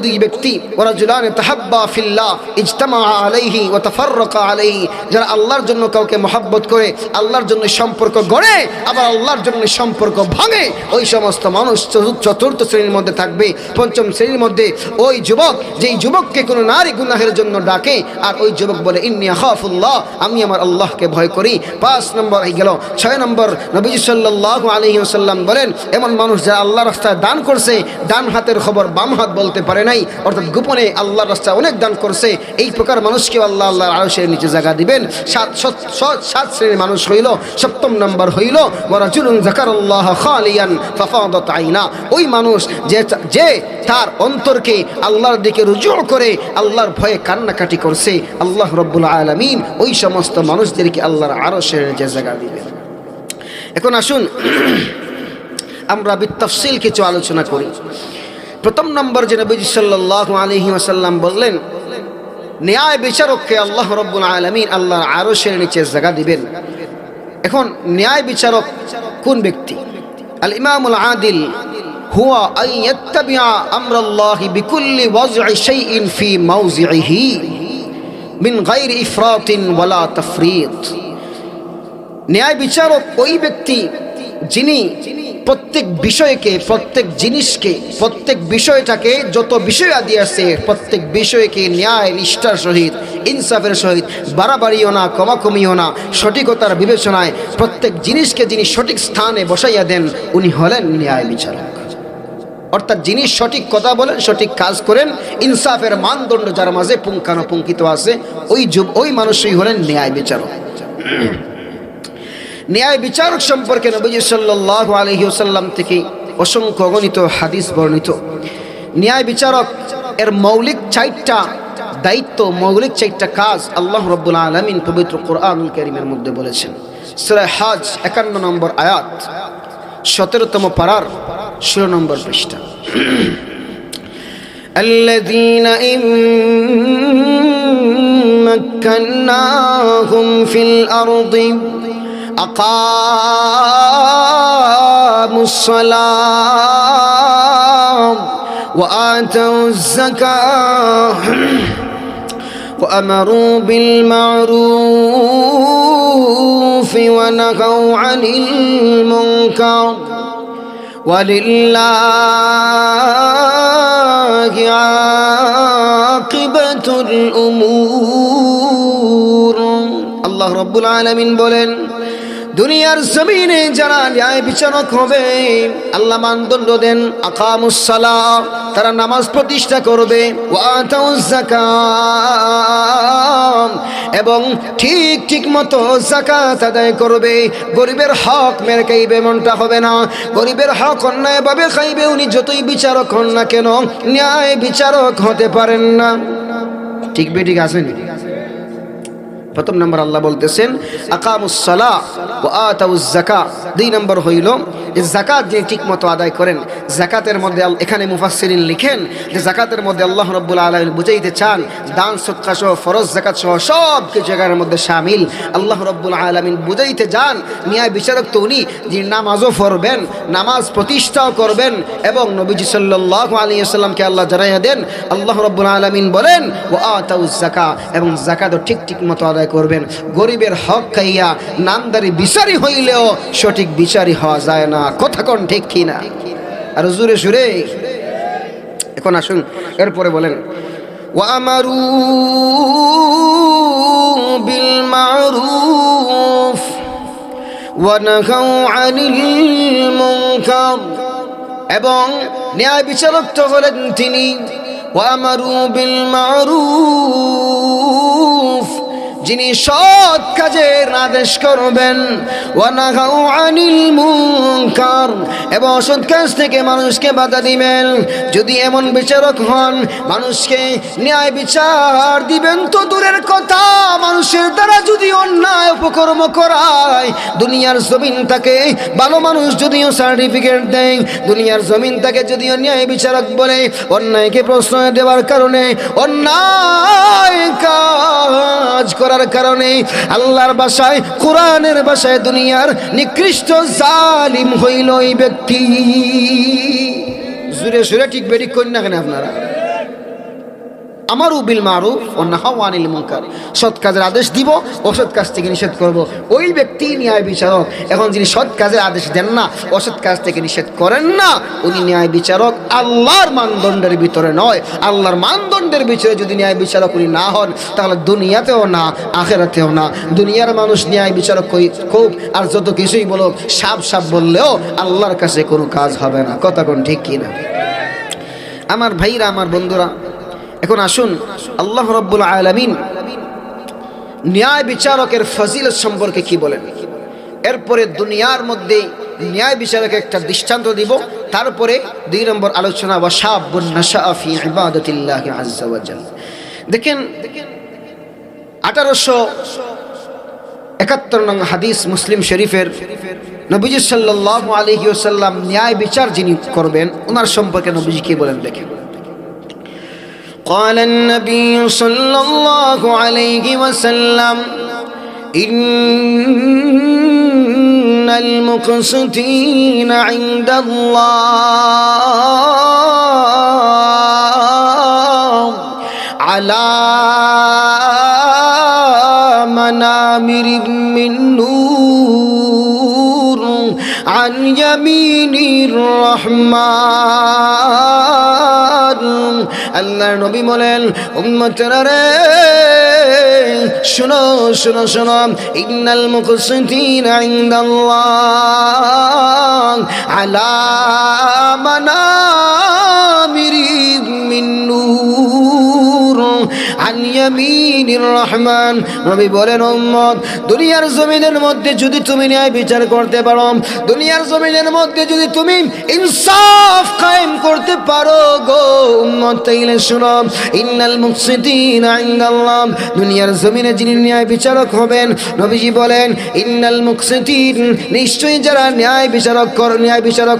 দুই ব্যক্তি ওয়ারাজুলানে তাহাব্বা ফিল্লাহ ইজতামা আলাইহি ওয়া তাফাররাকা আলাইহি, যারা আল্লাহর জন্য কাউকে মহব্বত করে, আল্লাহর জন্য সম্পর্ক গড়ে, আবার আল্লাহর জন্য সম্পর্ক ভাঙে, ওই সমস্ত মানুষ চতুর্থ শ্রেণীর মধ্যে থাকবে। পঞ্চম শ্রেণীর মধ্যে ওই যুবক, যেই যুবককে কোনো নারী গুনাহের জন্য ডাকে আর ওই যুবক বলে ইন্নী আখাফুল্লাহ, আমি আমার আল্লাহকে ভয় করি। 5 নম্বর হয়ে গেল। 6 নম্বর নবীজি সাল্লাল্লাহু আলাইহি ওয়াসাল্লাম বলেন এমন মানুষ যারা আল্লাহর রাস্তায় দান করছে, ডান হাতের খবর বাম হাত বলতে পারে নাই, অর্থাৎ গোপনে আল্লাহর রাস্তায় অনেক দান করছে, এই প্রকার মানুষকে আল্লাহ আল্লাহর আরশের নিচে জায়গা দিবেন। 7 শ্রেণীর মানুষ হইল। 7ম নম্বর হইল ওয়ারাজুলুন যাকারাল্লাহ খালিয়ান ফাফাদাত আইনা, ওই মানুষ যে তার অন্তরকে আল্লাহর দিকে রুজু করে আল্লাহর ভয়ে কান্নাকাটি করছে, আল্লাহ রাব্বুল আলামিন ওই সমস্ত মানুষদেরকে আল্লাহর আরশের নিচে জায়গা দিবেন। এখন আসুন আমরা বিতাফসিল কিছু আলোচনা করি। প্রথম নম্বর যে নবী সাল্লাল্লাহু আলাইহি ওয়াসাল্লাম বললেন ন্যায় বিচারককে আল্লাহ রাব্বুল আলামিন আল্লাহর আরশের নিচে জায়গা দিবেন। এখন ন্যায় বিচারক কোন ব্যক্তি? আল ইমামুল আদিল হুয়া আন ইয়াত্তাবিআ আমরাল্লাহি বিকুল্লি ওয়াজ'i শাইইন ফি মাওযিহি মিন গায়রি ইফরাতিন ওয়ালা তাফরিত। ন্যায় বিচারক ওই ব্যক্তি যিনি প্রত্যেক বিষয়কে, প্রত্যেক জিনিসকে, প্রত্যেক বিষয়টাকে, যত বিষয় আদি আছে প্রত্যেক বিষয়কে ন্যায় নিষ্ঠার সহিত, ইনসাফের সহিত, বাড়াবাড়িও না কমাকমিও না, সঠিকতার বিবেচনায় প্রত্যেক জিনিসকে যিনি সঠিক স্থানে বসাইয়া দেন উনি হলেন ন্যায় বিচারক। অর্থাৎ যিনি সঠিক কথা বলেন, সঠিক কাজ করেন, ইনসাফের মানদণ্ড যার মাঝে পুঙ্খানুপুঙ্খিত আছে, ওই মানুষই হলেন ন্যায় বিচারক। ন্যায় বিচারক সম্পর্কে নবীজি সাল্লাল্লাহু আলাইহি ওয়াসাল্লাম থেকে অসংখ্য অগণিত হাদিস বর্ণিত। ন্যায় বিচারক এর মৌলিক 4টা দায়িত্ব, মৌলিক 4টা কাজ আল্লাহ রাব্বুল আলামিন পবিত্র কোরআনুল কারীমের মধ্যে বলেছেন। সূরা হজ 51 নম্বর আয়াত, 17তম পারার 16 নম্বর পৃষ্ঠা। আল্লাযীনা মাক্কান্নাহুম ফিল আরদি আকামুস সালাম ওয়া আতাউজ যাকাহ ওয়া আমারু বিল মা'রুফ ওয়া নাহাউ আনিল মুনকার ওয়ালিল্লাহি আকিবাতুল উমুর। আল্লাহ রাব্বুল আলামিন বলেন দুনিয়ার জমিনে যারা ন্যায় বিচারক হবে, আল্লাহ মানদণ্ড দেন আকামুস সালাহ, তারা নামাজ প্রতিষ্ঠা করবে, ওয়া আতাউজ যাকাত, এবং ঠিক মতো যাকাত আদায় করবে। গরিবের হক মেরে খাইবে এমনটা হবে না, গরিবের হক অন্যায়ভাবে খাইবে উনি যতই বিচারক হন না কেন ন্যায় বিচারক হতে পারেন না। ঠিক বেঠিক আসেনি? প্রথম নম্বর আল্লাহ বলতেছেন আকামুস সালাহ ওয়া আতাউজ যাকাত। 2 নম্বর হইল যে যাকাত যে ঠিকমতো আদায় করেন। যাকাতের মধ্যে এখানে মুফাসসিরিন লিখেন যে যাকাতের মধ্যে আল্লাহ রাব্বুল আলামিন বুঝাইতে চান দান সদকা সহ ফরজ যাকাত সহ সব কিছু এর মধ্যে শামিল। আল্লাহ রাব্বুল আলামিন বুঝাইতে যান ন্যায় বিচারক তো উনি যে নামাজও পড়বেন, নামাজ প্রতিষ্ঠাও করবেন এবং নবীজি সাল্লাল্লাহু আলাইহি ওয়াসাল্লামকে আল্লাহ জানাইয়া দেন আল্লাহ রাব্বুল আলামিন বলেন ওয়া আতাউজ যাকাত, এবং যাকাতও ঠিক মতো আদায় করবেন। গরিবের হক খাইয়া নামদারি বিচারি হইলেও সঠিক বিচারি হওয়া যায় না। কথা কোন ঠিক কি না? আর জোরে সুরে এখন আসুন এরপরে বলেন ওয়া আমারু বিল মারুফ ওয়া নাহাউ আনিল মুনকার, এবং ন্যায় বিচারক তো হলেন তিনি ওয়া আমারু বিল মারুফ, যিনি সৎ কাজের আদেশ করবেন, ওয়া নাহাউ আনিল মুনকার, এবং অসৎ কাজ থেকে মানুষকে বাধা দিবেন। যদি এমন বিচারক হন মানুষকে ন্যায় বিচার দিবেন তো দূরের কথা, মানুষের দ্বারা যদি অন্যায় উপকর্ম করায় দুনিয়ার জমিন তাকে ভালো মানুষ যদিও সার্টিফিকেট দেয়, দুনিয়ার জমিন তাকে যদিও ন্যায় বিচারক বলে, অন্যায়কে প্রশ্রয় দেওয়ার কারণে অন্যায় কাজ করার কারণে আল্লাহর ভাষায় কোরআনের ভাষায় দুনিয়ার নিকৃষ্ট জালিম হইল এই ব্যক্তি। জুরে সুরে ঠিক বেরি করেন না কেন আপনারা? আমারু বিল মারুফ ওয়া নাহাউ আনিল মুনকার, সৎ কাজের আদেশ দিব, অসৎ কাজ থেকে নিষেধ করব, ওই ব্যক্তি ন্যায় বিচারক। এখন যিনি সৎ কাজের আদেশ দেন না, অসৎ কাজ থেকে নিষেধ করেন না, উনি ন্যায় বিচারক আল্লাহর মানদণ্ডের ভিতরে নয়। আল্লাহর মানদণ্ডের ভিতরে যদি ন্যায় বিচারক উনি না হন তাহলে দুনিয়াতেও না আখিরাতেও না। দুনিয়ার মানুষ ন্যায় বিচারক খুব আর যত কিছুই বলো সাপ বললেও আল্লাহর কাছে কোনো কাজ হবে না। কথা কোন ঠিক কি না? আমার ভাইরা, আমার বন্ধুরা, এখন আসুন আল্লাহ রাব্বুল আলামিন ন্যায় বিচারকের ফজিলত সম্পর্কে কি বলেন। এরপরে দুনিয়ার মধ্যে ন্যায় বিচারকের একটা দৃষ্টান্ত দিব, তারপরে 2 নম্বর আলোচনা ওয়া শাবুন নাশা ফি ইবাদাতিল্লাহি আযজা ওয়া জাল্লা। দেখেন 1871 নং হাদিস মুসলিম শরীফের, নবীজি সাল্লাল্লাহু আলাইহি ওয়াসাল্লাম ন্যায় বিচার যিনি করবেন ওনার সম্পর্কে নবীজি কি বলেন দেখেন। قال النبي صلى الله عليه وسلم إن المقسطين عند الله على منابر من نور عن يمين الرحمن। আল্লাহর নবী বলেন উম্মতেরা রে শুনো শুনো শুনো, ইন্নাল মুকসিতিনা ইনদাল্লাহ আলা মানামিরি মিন নূর আন ইয়ামিনির রহমান। নবী বলেন উম্মত, দুনিয়ার জমিনের মধ্যে যদি তুমি ন্যায় বিচার করতে পারো, দুনিয়ার জমিনের মধ্যে যদি তুমি ইনসাফ কায়েম করতে পারো গো উম্মত, তাইলে শুনো ইন্নাল মুকসিতিনা ইনদাল্লাহ, দুনিয়ার জমিনে যিনি ন্যায় বিচারক হবেন, নবীজি বলেন ইন্নাল মুকসিতিন, নিশ্চয়ই যারা ন্যায় বিচারক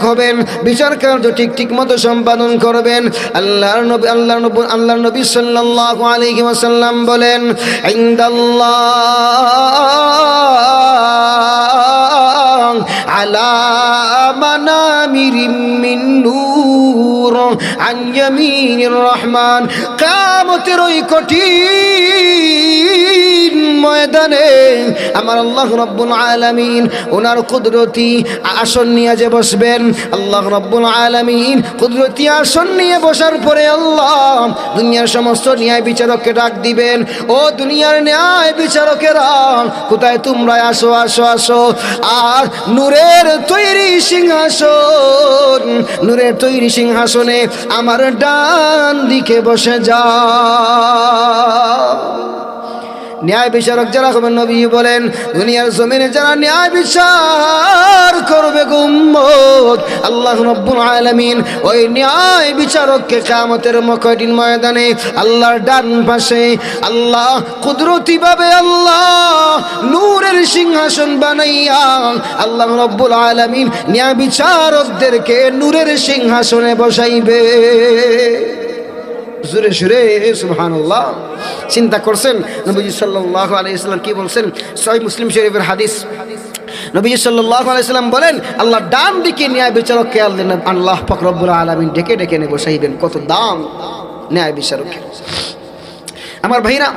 হবেন, বিচার কার্য ঠিক মতো সম্পাদন করবেন। আল্লাহর নবী সাল্লাল্লাহু আলাইহি ওয়াসাল্লাম বলেন ইনদাল্লাহ আলা মানামিরিম মিন নূর আন ইয়ামিনির রহমান। কিয়ামতের ওই কঠিন ময়দানে আমার আল্লাহ রাব্বুল আলামিন ওনার কুদরতি আসন নিয়ে যে বসবেন, আল্লাহ রাব্বুল আলামিন কুদরতি আসন নিয়ে বসার পরে আল্লাহ দুনিয়ার সমস্ত ন্যায় বিচারককে ডাক দিবেন, ও দুনিয়ার ন্যায় বিচারকেরা কোথায় তোমরা? আসো আসো আসো। আর নূরের তৈরি সিংহাসনে আমার ডান দিকে বসে যাও। ন্যায় বিচারক যারা হবেন, নবী বলেন দুনিয়ার জমিনে যারা ন্যায় বিচার করবে গো উম্মত, আল্লাহ রাব্বুল আলামিন ওই ন্যায় বিচারককে কিয়ামতের কঠিন ময়দানে আল্লাহর ডান পাশে আল্লাহ কুদরতি ভাবে আল্লাহ নূরের সিংহাসন বানাইয়া আল্লাহ রাব্বুল আলামিন ন্যায় বিচারকদেরকে নূরের সিংহাসনে বসাইবে। জোরে সুরে সুবহানাল্লাহ। চিন্তা করছেন নবীজি সাল্লাল্লাহু আলাইহি ওয়াসাল্লাম কি বলছেন? সহিহ মুসলিম শরীফের হাদিস, নবীজি সাল্লাল্লাহু আলাইহি ওয়াসাল্লাম বলেন আল্লাহ ডান দিকে ন্যায় বিচারককে আল্লাহ পাক রব্বুল আলামিন ডেকে ডেকে এনে বসাইবেন। কত দাম ন্যায় বিচারকের। আমার ভাইরা,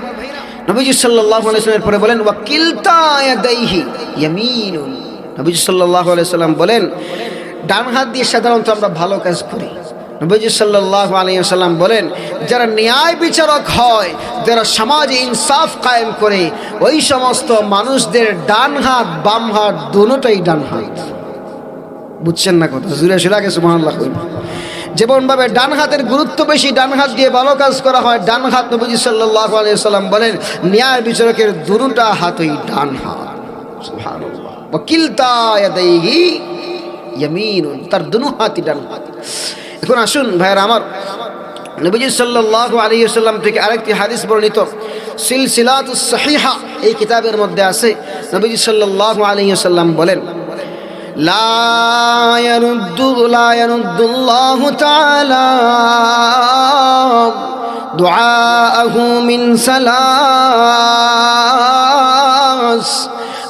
নবীজি সাল্লাল্লাহু আলাইহি ওয়াসাল্লামের পরে বলেন ওয়াকিলতা ইয়াদাইহি ইয়ামিনুন। নবীজি সাল্লাল্লাহু আলাইহি ওয়াসাল্লাম বলেন ডান হাত দিয়ে সাধারণত আমরা ভালো কাজ করি। নবীজি সাল্লাল্লাহু আলাইহি ওয়াসাল্লাম বলেন যারা ন্যায় বিচারক হয়, যারা সমাজে ইনসাফ কায়েম করে, ওই সমস্ত মানুষদের ডান হাত বাম হাত দুটোই ডান হাত। বুঝছেন না কথা? জুরে সুরাকে সুবহানাল্লাহ। যেমনভাবে ডান হাতের গুরুত্ব বেশি, ডান হাত দিয়ে ভালো কাজ করা হয়, ডান হাত নবীজি সাল্লাল্লাহু আলাইহি ওয়াসাল্লাম বলেন ন্যায় বিচারকের দুটো হাতই ডান হাত। সুবহানাল্লাহ। ওয়াকিলতা ইয়াদাইহি ইয়ামিনুন, তার দুটো হাতই ডান হাত। এখন আসুন ভাইরা আমার, নবীজি সাল্লাল্লাহু আলাইহি ওয়াসাল্লাম থেকে আরেকটি হাদিস বর্ণিত সিলসিলাতুস সহিহা এই কিতাবের মধ্যে আছে। নবীজি সাল্লাল্লাহু আলাইহি ওয়াসাল্লাম বলেন লা ইয়ারুদ্দুল্লাহু তাআলা দুআআহু মিন সালাস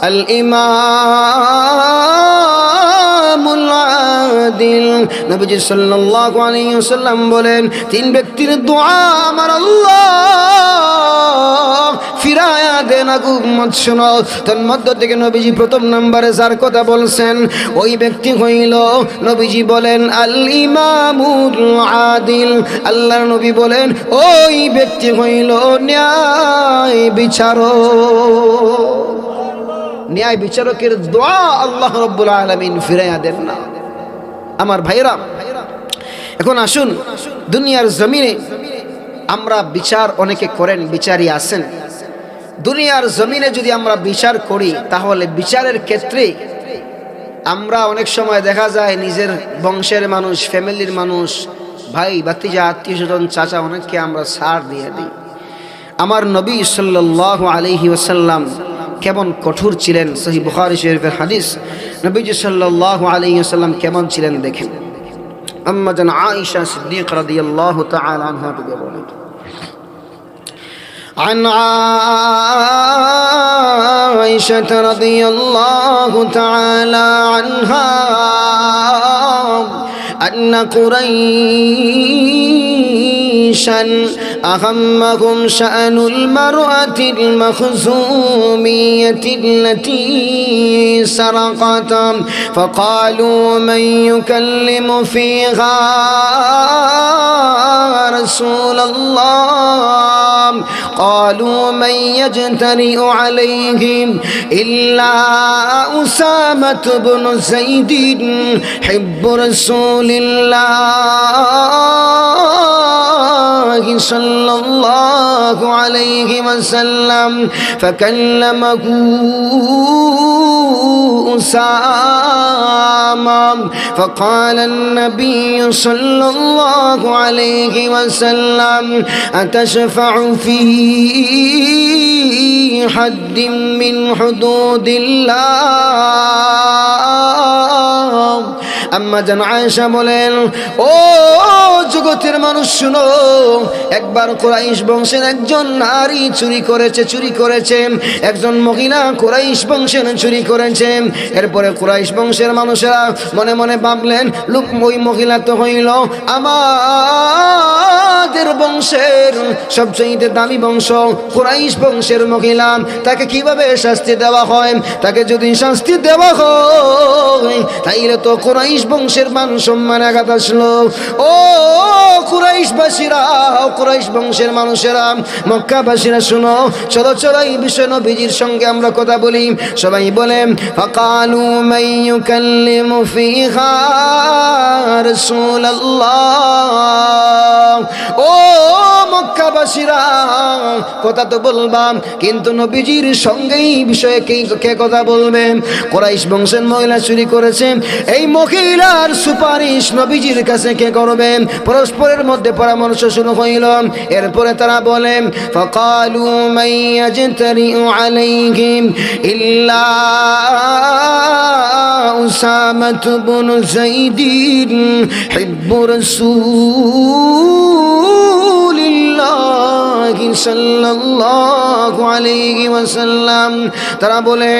আল ইমামুল আদিল। নবীজি সাল্লাল্লাহু আলাইহি ওয়াসাল্লাম বলেন তিন ব্যক্তির দোয়া আমার আল্লাহ ফিরায়া দেন। উম্মত শোনো, তার মধ্য থেকে নবীজি প্রথম নম্বরে যার কথা বলছেন ওই ব্যক্তি হইল, নবীজি বলেন আল ইমামুল আদিল। আল্লাহর নবী বলেন ওই ব্যক্তি হইল ন্যায় বিচারক। ন্যায় বিচারকের দোয়া আল্লাহ রাব্বুল আলামিন ফিরাইয়া দেন না। আমার ভাইরা, এখন আসুন দুনিয়ার জমিনে আমরা বিচার অনেকে করেন, বিচারই আছেন। দুনিয়ার জমিনে যদি আমরা বিচার করি তাহলে বিচারের ক্ষেত্রে আমরা অনেক সময় দেখা যায় নিজের বংশের মানুষ, ফ্যামিলির মানুষ, ভাই ভাতিজা, আত্মীয় স্বজন, চাচা, অনেককে আমরা ছাড় দিয়ে দিই। আমার নবী সাল্লাল্লাহু আলাইহি ওয়াসাল্লাম কেমন কঠোর ছিলেন, সহিহ বুখারী শরীফের হাদিস। নবীজি সাল্লাল্লাহু আলাইহি ওয়াসাল্লাম কেমন ছিলেন দেখেন। আম্মা জান আয়েশা সিদ্দিকা রাদিয়াল্লাহু তাআলা আনহা থেকে বলেন عن عائشة رضي الله تعالى عنها أن قريشا أهمهم شأن المرأة المخزومية التي سرقت، فقالوا من يكلم فيها رسول الله؟ قالوا من يجترئ عليهم إلا أسامة بن زيد حب رسول الله صلى الله عليه وسلم، فكلمه أسامة، فقال النبي صلى الله عليه وسلم أتشفع في حد من حدود الله؟ আম্মা জান আয়েশা বলেন ও জগতের মানুষ শুনো, একবার কুরাইশ বংশের একজন নারী চুরি করেছে, একজন মহিলা কুরাইশ বংশের চুরি করেছে। এরপরে কুরাইশ বংশের মানুষেরা মনে মনে ভাবলেন লোক ওই মহিলা তো হইল আমাদের বংশের সবচেয়ে দামি বংশ কুরাইশ বংশের মহিলা, তাকে কিভাবে শাস্তি দেওয়া হয়? তাকে যদি শাস্তি দেওয়া হয় তাইলে তো কুরাইশ বংশের মান সম্মান আঘাত আসলো। ও কুরাইশবাসীরা, কুরাইশ বংশের মানুষেরা, মক্কাবাসীরা শুনো, চলো চলো এই বিষয়ে নবীজির সঙ্গে আমরা কথা বলি। সবাই বলেন ফাকালু মান ইউকাল্লিমু ফিহা রাসূলুল্লাহ। ও ও মক্কাবাসীরা কথা তো বলবাম, কিন্তু নবীজির সঙ্গেই বিষয়ে কে কথা বলবে? কুরাইশ বংশের মহিলা চুরি করেছে, এই মহিলার সুপারিশ নবীজির কাছে কে করবে? পরস্পরের মধ্যে পরামর্শ শুরু হইল। এরপরে তারা বলে ফাকালু মাইয়াজতারিউ আলাইহিম ইল্লা উসামাহ ইবনে যায়দ হিব্বু রাসূলিল্লাহ সাল্লাল্লাহু আলাইহি ওয়াসাল্লাম। তারা বলে,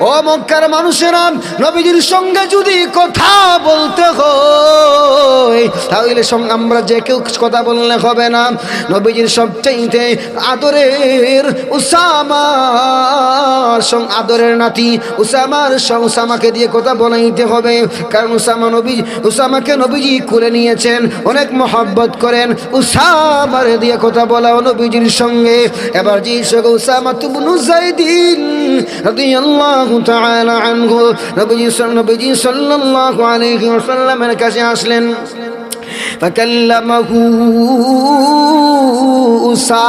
ও মক্কার মানুষেরা, নবীজির সঙ্গে যদি কথা বলতে হয় তাহলে আমরা যে কেউ কথা বললে হবে না। নবীজির সবচাইতে আদরের আদরের নাতি উসামাকে দিয়ে কথা বলাইতে হবে, কারণ উসামাকে নবীজি কুলে নিয়েছেন, অনেক মহব্বত করেন। উসামার দিয়ে কথা বলাও নবীজির সঙ্গে। এবার যে উসামা ইবনে যায়দ রাদিয়াল্লাহু তাআলা আনহু নবীজি সাল্লাল্লাহু আলাইহি ওয়াসাল্লামের কাছে আসলেন। ফাকাল্লামাহু উসামা,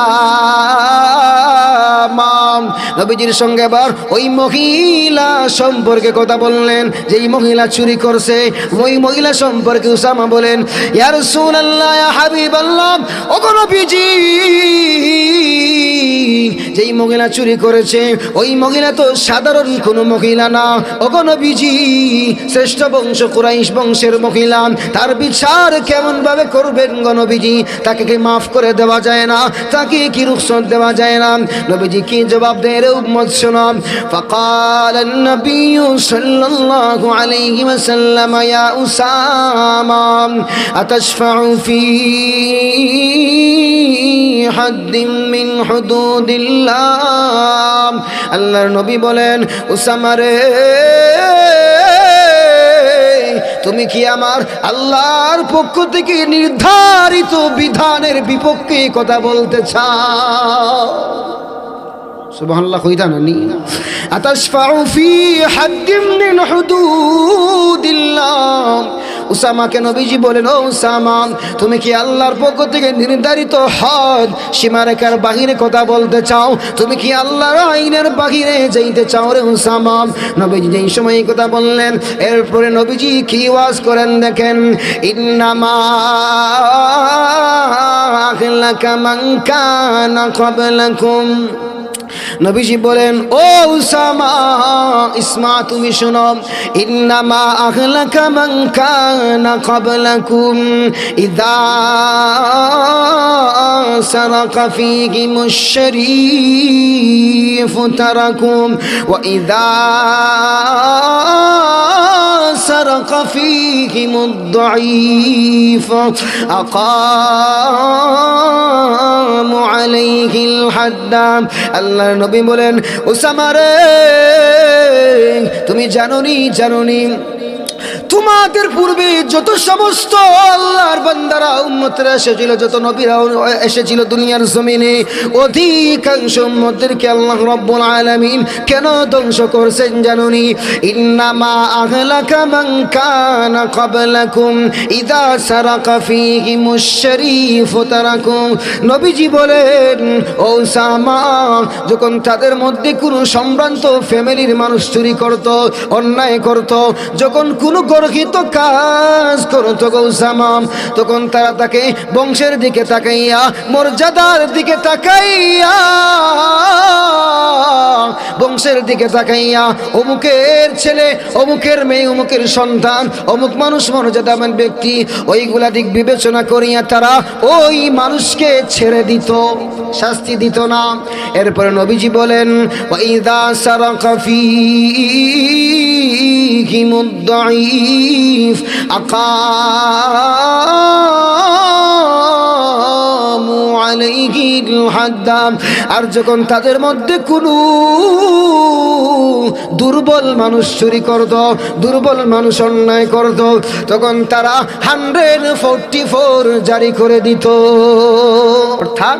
নবীজির সঙ্গে এবার ওই মহিলা সম্পর্কে কথা বললেন, যেই মহিলা চুরি করছে ওই মহিলা সম্পর্কে উসামা বলেন, ইয়া রাসূলুল্লাহ, ইয়া হাবিবাল্লাহ, ওগো নবীজি, যেই মহিলা চুরি করেছে ওই মহিলা তো সাধারণ কোনো মহিলা না, ওগো নবীজি, শ্রেষ্ঠ বংশ কুরাইশ বংশের মহিলা, তার বিচার কেমন ভাবে করবেন গো নবীজি? তাকে কি মাফ করে দেওয়া যায় না? তাকে কি রুখসত দেওয়া যায় না? নবীজি কি জবাব দেন রে উম্মত শোনো। ফাকাল নবী সাল্লাল্লাহু আলাইহি ওয়াসাল্লাম, ইয়া উসামা আতাশফাউ ফি হাদ্দিন মিন হুদুদিল্লাহ। আল্লাহর নবী বলেন, উসামা রে, তুমি কি আমার আল্লাহর পক্ষ থেকে নির্ধারিত বিধানের বিপক্ষে কথা বলতে চাও? সুবহানাল্লাহ, কইতা না নি? আতাশফাউ ফি হাদ্দিন মিন হুদুদিল্লাহ। উসামাকে নবীজি বলেন, ও উসামা, তুমি কি আল্লাহর পক্ষ থেকে নির্ধারিত হদ সীমারেখার বাহিরে কথা বলতে চাও? তুমি কি আল্লাহর আইনের বাহিরে যাইতে চাও রে উসামা? নবীজি যেই সময় কথা বললেন, এরপরে নবীজি কি ওয়াজ করেন দেখেন, ইন্নামা আহলাকা মান কানা ক্বাবলাকুম। নবীজি বলেন, ও উসামা, ইসমা, তুমি শোনো, ইন্নামা আহলাকা মান কানা ক্বাবলাকুম ইযা সারাকা ফীহিমুশ শরীফ তারাকুম ওয়া ইযা সারাকা ফীহিমুদ দাঈফ আকামু আলাইহিল হাদ্দ। আল্লাহর নবী বলেন, উসামা রে, তুমি জানোনি তোমাদের পূর্বে যত সমস্ত আল্লাহর বান্দারা উম্মতরা এসেছিল, যত নবীরা এসেছিল দুনিয়ার জমিনে, অধিকাংশ উম্মতদেরকে আল্লাহ রাব্বুল আলামিন কেন ধ্বংস করছেন জানোনি? ইন্নামা আহলাকা মান কানা ক্বাবলাকুম ইযা সারাকা ফীহিমুশ শরীফ তারাকুম। নবীজি বলেন, ও উসামা, যখন তাদের মধ্যে কোনো সম্ভ্রান্ত ফ্যামিলির মানুষ চুরি করত, অন্যায় করত, যখন কোনো গর্হিত কাজ করতো গো উসামা, তখন তারা তাকে বংশের দিকে তাকাইয়া, মর্যাদার দিকে তাকাইয়া, বংশের দিকে তাকাইয়া, অমুকের ছেলে, অমুকের মেয়ে, অমুকের সন্তান, অমুক মানুষ মর্যাদাবান ব্যক্তি, ওইগুলা দিক বিবেচনা করিয়া তারা ওই মানুষকে ছেড়ে দিত, শাস্তি দিত না। এরপরে নবীজি বলেন, ওয়াইদা সারাকা ফীহিমুদ দাঈফ আকামু আলাইহিল হাদ্দ। আর যখন তাদের মধ্যে কোনো দুর্বল মানুষ চুরি করত, দুর্বল মানুষ অন্যায় করত, তখন তারা 144 জারি করে দিত। অর্থাৎ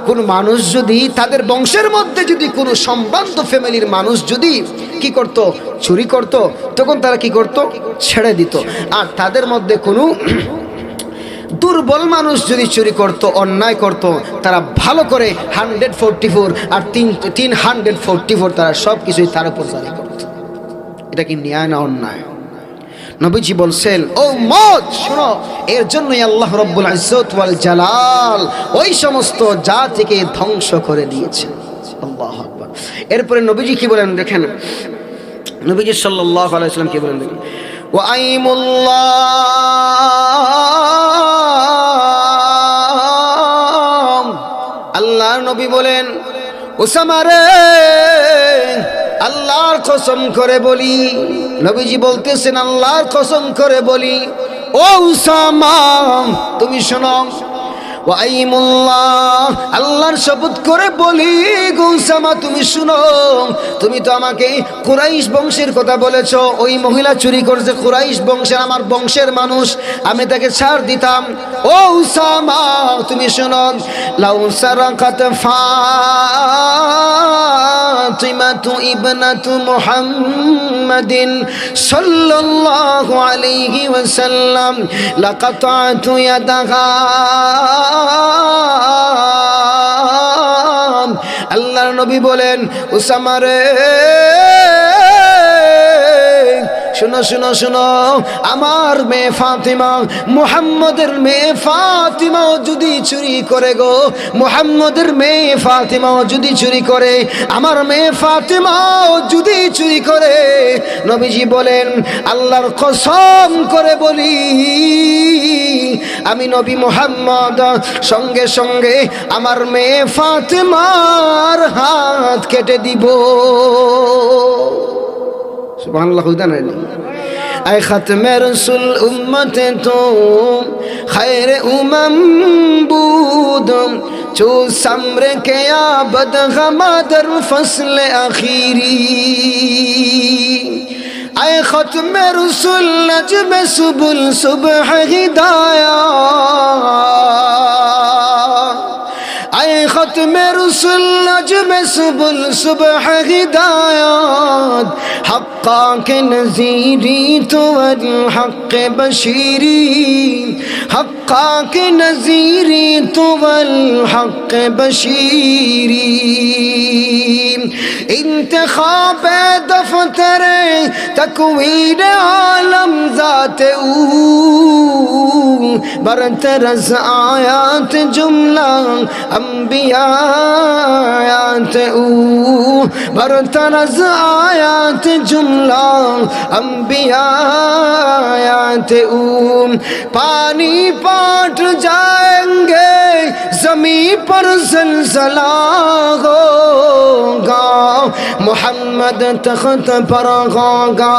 কোন মানুষ যদি, তাদের বংশের মধ্যে যদি কোনো সম্ভ্রান্ত ফ্যামিলির মানুষ যদি কি করত, চুরি করত, তখন তারা কি করত, ছেড়ে দিত। আর তাদের মধ্যে কোনো দুর্বল মানুষ যদি চুরি করত, অন্যায় করত, তারা ভালো করে 144 আর 344 তারা সব কিছুই তার উপর জারি করত। এটা কি ন্যায় না অন্যায়? নবীজি বলছেন, ও মত শোনো, এর জন্যই আল্লাহ রব্বুল ইজ্জত ওয়াল জালাল ওই সমস্ত জাতিকে ধ্বংস করে দিয়েছেন। আল্লাহু আকবার। এরপরে নবীজি কি বলেন দেখেন, নবীজি সাল্লাল্লাহু আলাইহি ওয়াসাল্লাম কি বলেন দেখেন, ওয়া আইমুল্লাহ, আল্লাহর নবী বলেন, উসামা রে, আল্লাহর কসম করে বলি, নবীজি বলতেছেন আল্লাহর কসম করে বলি, ও উসামা তুমি শোনো, ওয়া আইমুল্লাহ, আল্লাহর শপথ করে বলি গো উসামা তুমি শুনো, তুমি তো আমাকে কুরাইশ বংশের কথা বলেছো, ওই মহিলা চুরি করেছে কুরাইশ বংশের, আমার বংশের মানুষ, আমি তাকে ছাড় দিতাম। ও উসামা তুমি শোনো, লাউ সারাকাত ফাতিমাতু ইবনাতু মুহাম্মাদিন সাল্লাল্লাহু আলাইহি ওয়াসাল্লাম লাকাতাতু ইয়াদাহা, আল্লাহর নবী বলেন, উসামা রে শুনো শুনো শুনো, আমার মেয়ে ফাতিমা, মুহাম্মদের মেয়ে ফাতিমা যদি চুরি করে গো, মুহাম্মদের মেয়ে ফাতিমা যদি চুরি করে, আমার মেয়ে ফাতিমা যদি চুরি করে, নবীজি বলেন আল্লাহর কসম করে বলি, আমি নবী মুহাম্মদ সঙ্গে সঙ্গে আমার মেয়ে ফাতিমার হাত কেটে দিব। সুবহানাল্লাহ। আয় খাতমে রসুল উম্মতে তো খৈর উমম বুদম চো সামরে কে আবদ গমাদর ফসল আখিরি, আয় খতমে রসুল নজমে সুবুল সুবহ হিদায়া, আয় খতমে রসুল নজমে সুবুল সুবহ হিদায়াত, হক্কা কে নজীরি তো আল হক বশীরি, হক্কা কে নজীরি তো আল হক বশীরি, इंतखाब दफ्तर तकवीर आलम ज़ाते ऊ, बरतरस आयात जुमला अंबिया आयात ऊ, बरतरस आयात जुमला अंबिया आयात ऊ, पानी पाट जाएंगे ज़मीं पर ज़लज़ला होगा, मोहम्मद तख्त पर होगा,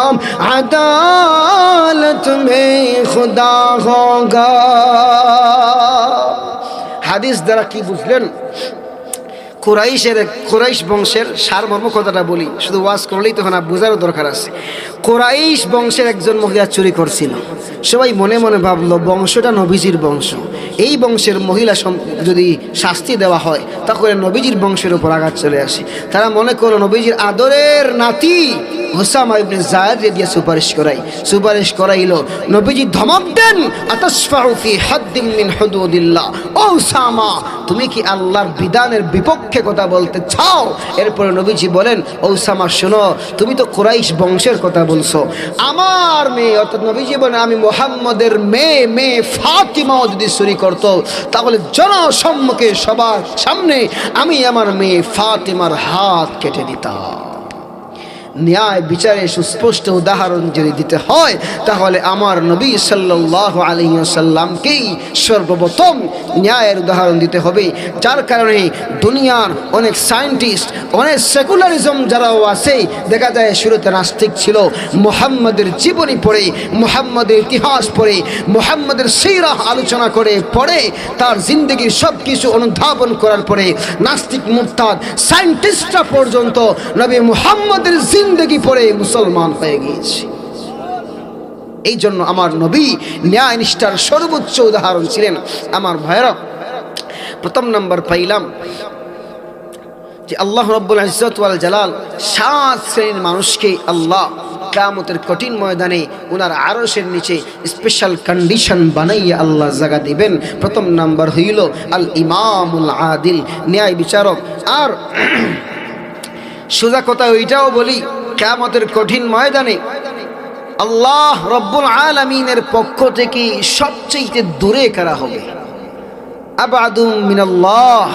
अदालत में खुदा होगा। হাদিস দ্বারা কি বুঝলেন? কুরাইশ বংশের সারমর্ম কথাটা বলি, শুধু ওয়াজ করলেই তখন বোঝারও দরকার আছে। কুরাইশ বংশের একজন মহিলা চুরি করছিল, সবাই মনে মনে ভাবলো বংশটা নবীজির বংশ, এই বংশের মহিলা যদি শাস্তি দেওয়া হয় তাহলে নবীজির বংশের উপর আঘাত চলে আসে। তারা মনে করলো নবীজির আদরের নাতি উসামা ইবনে যায়েদ দিয়ে সুপারিশ করাইলো। নবীজি ধমক দেন, আতাসফাউ ফি হাদ্দিন মিন হুদুদিল্লাহ, ও উসামা তুমি কি আল্লাহর বিধানের বিপক্ষে কথা বলতে চাও? এরপরে নবীজি বলেন, ও উসামা শোনো, তুমি তো কুরাইশ বংশের কথা বলছো, আমার মেয়ে অর্থাৎ নবীজি বলেন আমি মুহাম্মদের মেয়ে ফাতিমাও যদি চুরি করতো তাহলে জনসম্মুখে সবার সামনে আমি আমার মেয়ে ফাতিমার হাত কেটে দিতাম। ন্যায় বিচারে সুস্পষ্ট উদাহরণ যদি দিতে হয় তাহলে আমার নবী সাল্লাল্লাহু আলাইহি ওয়াসাল্লামকেই সর্বপ্রথম ন্যায়ের উদাহরণ দিতে হবে। যার কারণে দুনিয়ার অনেক সায়েন্টিস্ট, অনেক সেকুলারিজম যারাও আছে, দেখা যায় শুরুতে নাস্তিক ছিল, মুহাম্মদের জীবনী পড়ে, মুহাম্মদের ইতিহাস পড়ে, মুহাম্মদের সিরাহ আলোচনা করে পড়ে, তার জিন্দগির সব কিছু অনুধাবন করার পরে নাস্তিক মুরতাদ সায়েন্টিস্টরা পর্যন্ত নবী মুহাম্মদের জিন্দগি পড়ে মুসলমান হয়ে গিয়েছে। এই জন্য আমার নবী ন্যায় নিষ্ঠার সর্বোচ্চ উদাহরণ ছিলেন। আমার ভাইরা, প্রথম নাম্বার পাইলাম যে আল্লাহ রাব্বুল ইজ্জত ওয়াল জালাল 7 শ্রেণীর মানুষকে আল্লাহ কিয়ামতের কঠিন ময়দানে ওনার আরশের নিচে স্পেশাল কন্ডিশন বানাইয়া আল্লাহ জায়গা দিবেন। প্রথম নাম্বার হইল আল ইমামুল আদিল, ন্যায় বিচারক। আর সোজা কথা ওইটাও বলি, কিয়ামতের কঠিন ময়দানে আল্লাহ রব্বুল আলামিনের পক্ষ থেকে সবচেয়ে দূরে কারা হবে? আবাদু মিনাল্লাহ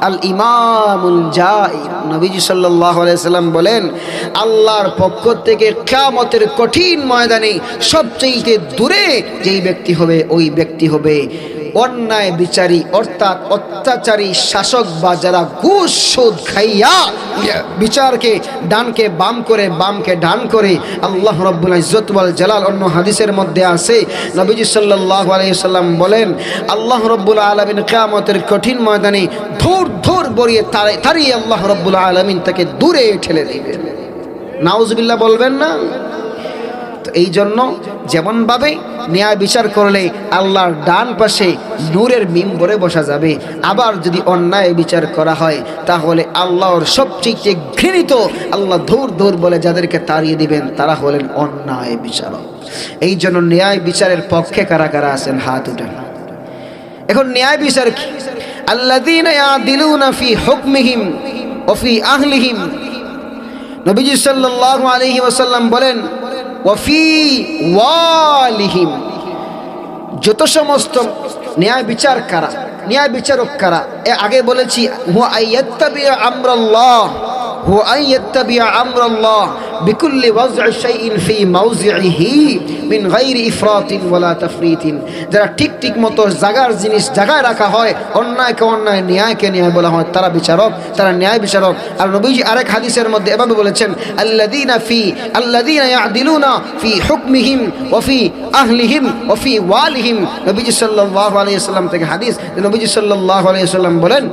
আল ইমামুল জাইর। নবীজি সাল্লাল্লাহু আলাইহি সাল্লাম বলেন, আল্লাহর পক্ষ থেকে কিয়ামতের কঠিন ময়দানে সবচেয়ে দূরে যেই ব্যক্তি হবে, ওই ব্যক্তি হবে অন্যায় বিচারী, অর্থাৎ অত্যাচারী শাসক বা যারা ঘুষ সুদ খাইয়া বিচারকে ডানকে বাম করে বামকে ডান করে। আল্লাহ রাব্বুল ইজ্জত ওয়াল জালাল অন্য হাদিসের মধ্যে আছে, নবীজি সাল্লাল্লাহু আলাইহি সাল্লাম বলেন, আল্লাহ রাব্বুল আলামিন কিয়ামতের কঠিন ময়দানে ধুর ধুর বরিয়ে তাড়িয়ে আল্লাহ রাব্বুল আলামিন তাকে দূরে ঠেলে দিবেন। নাউজুবিল্লাহ বলবেন না? তো এই জন্য যেমনভাবে ন্যায় বিচার করলে আল্লাহর ডান পাশে নূরের মিম্বরে বসা যাবে, আবার যদি অন্যায় বিচার করা হয় তাহলে আল্লাহর সবচেয়ে ঘৃণিত, আল্লাহ ধুর ধুর বলে যাদেরকে তাড়িয়ে দিবেন তারা হলেন অন্যায় বিচারক। এই জন্য ন্যায় বিচারের পক্ষে কারা কারা আছেন হাত উঠান। এখন ন্যায় বিচার কি? আল্লাযীনা ইয়াদিলুনা ফি হুকমিহিম ওয়া ফি আহলিহিম। নবীজি সাল্লাল্লাহু আলাইহি ওয়াসাল্লাম বলেন, ওয়াফি ওয়ালিহিম, যত সমস্ত ন্যায় বিচার কারা, ন্যায় বিচারক কারা, আগে বলেছি হুয়া আইয়াত্তাবিয়া আমরাল্লাহ, হুয়া আইয়াত্তাবিয়া আমরাল্লাহ বিকুল্লি ওয়াজ'i শাইইন ফি মাওযিহি মিন গায়রি ইফরাতিন ওয়ালা তাফরিতিন। যারা ঠিক ঠিক মতো জায়গার জিনিস জায়গায় রাখা হয়, অন্যায়কে অন্যায়, ন্যায়কে ন্যায় বলা হয়, তারা বিচারক, তারা ন্যায় বিচারক। আর নবীজি আরেক হাদিসের মধ্যে এভাবে বলেছেন, আল্লাযীনা ইয়াদিলুনা ফি হুকমিহিম ওয়া ফি আহলিহিম ওয়া ফি ওয়ালিহিম। নবীজি সাল্লাল্লাহু আলাইহি ওয়াসাল্লাম থেকে হাদিস, নবীজি সাল্লাল্লাহু আলাইহি ওয়াসাল্লাম বলেন,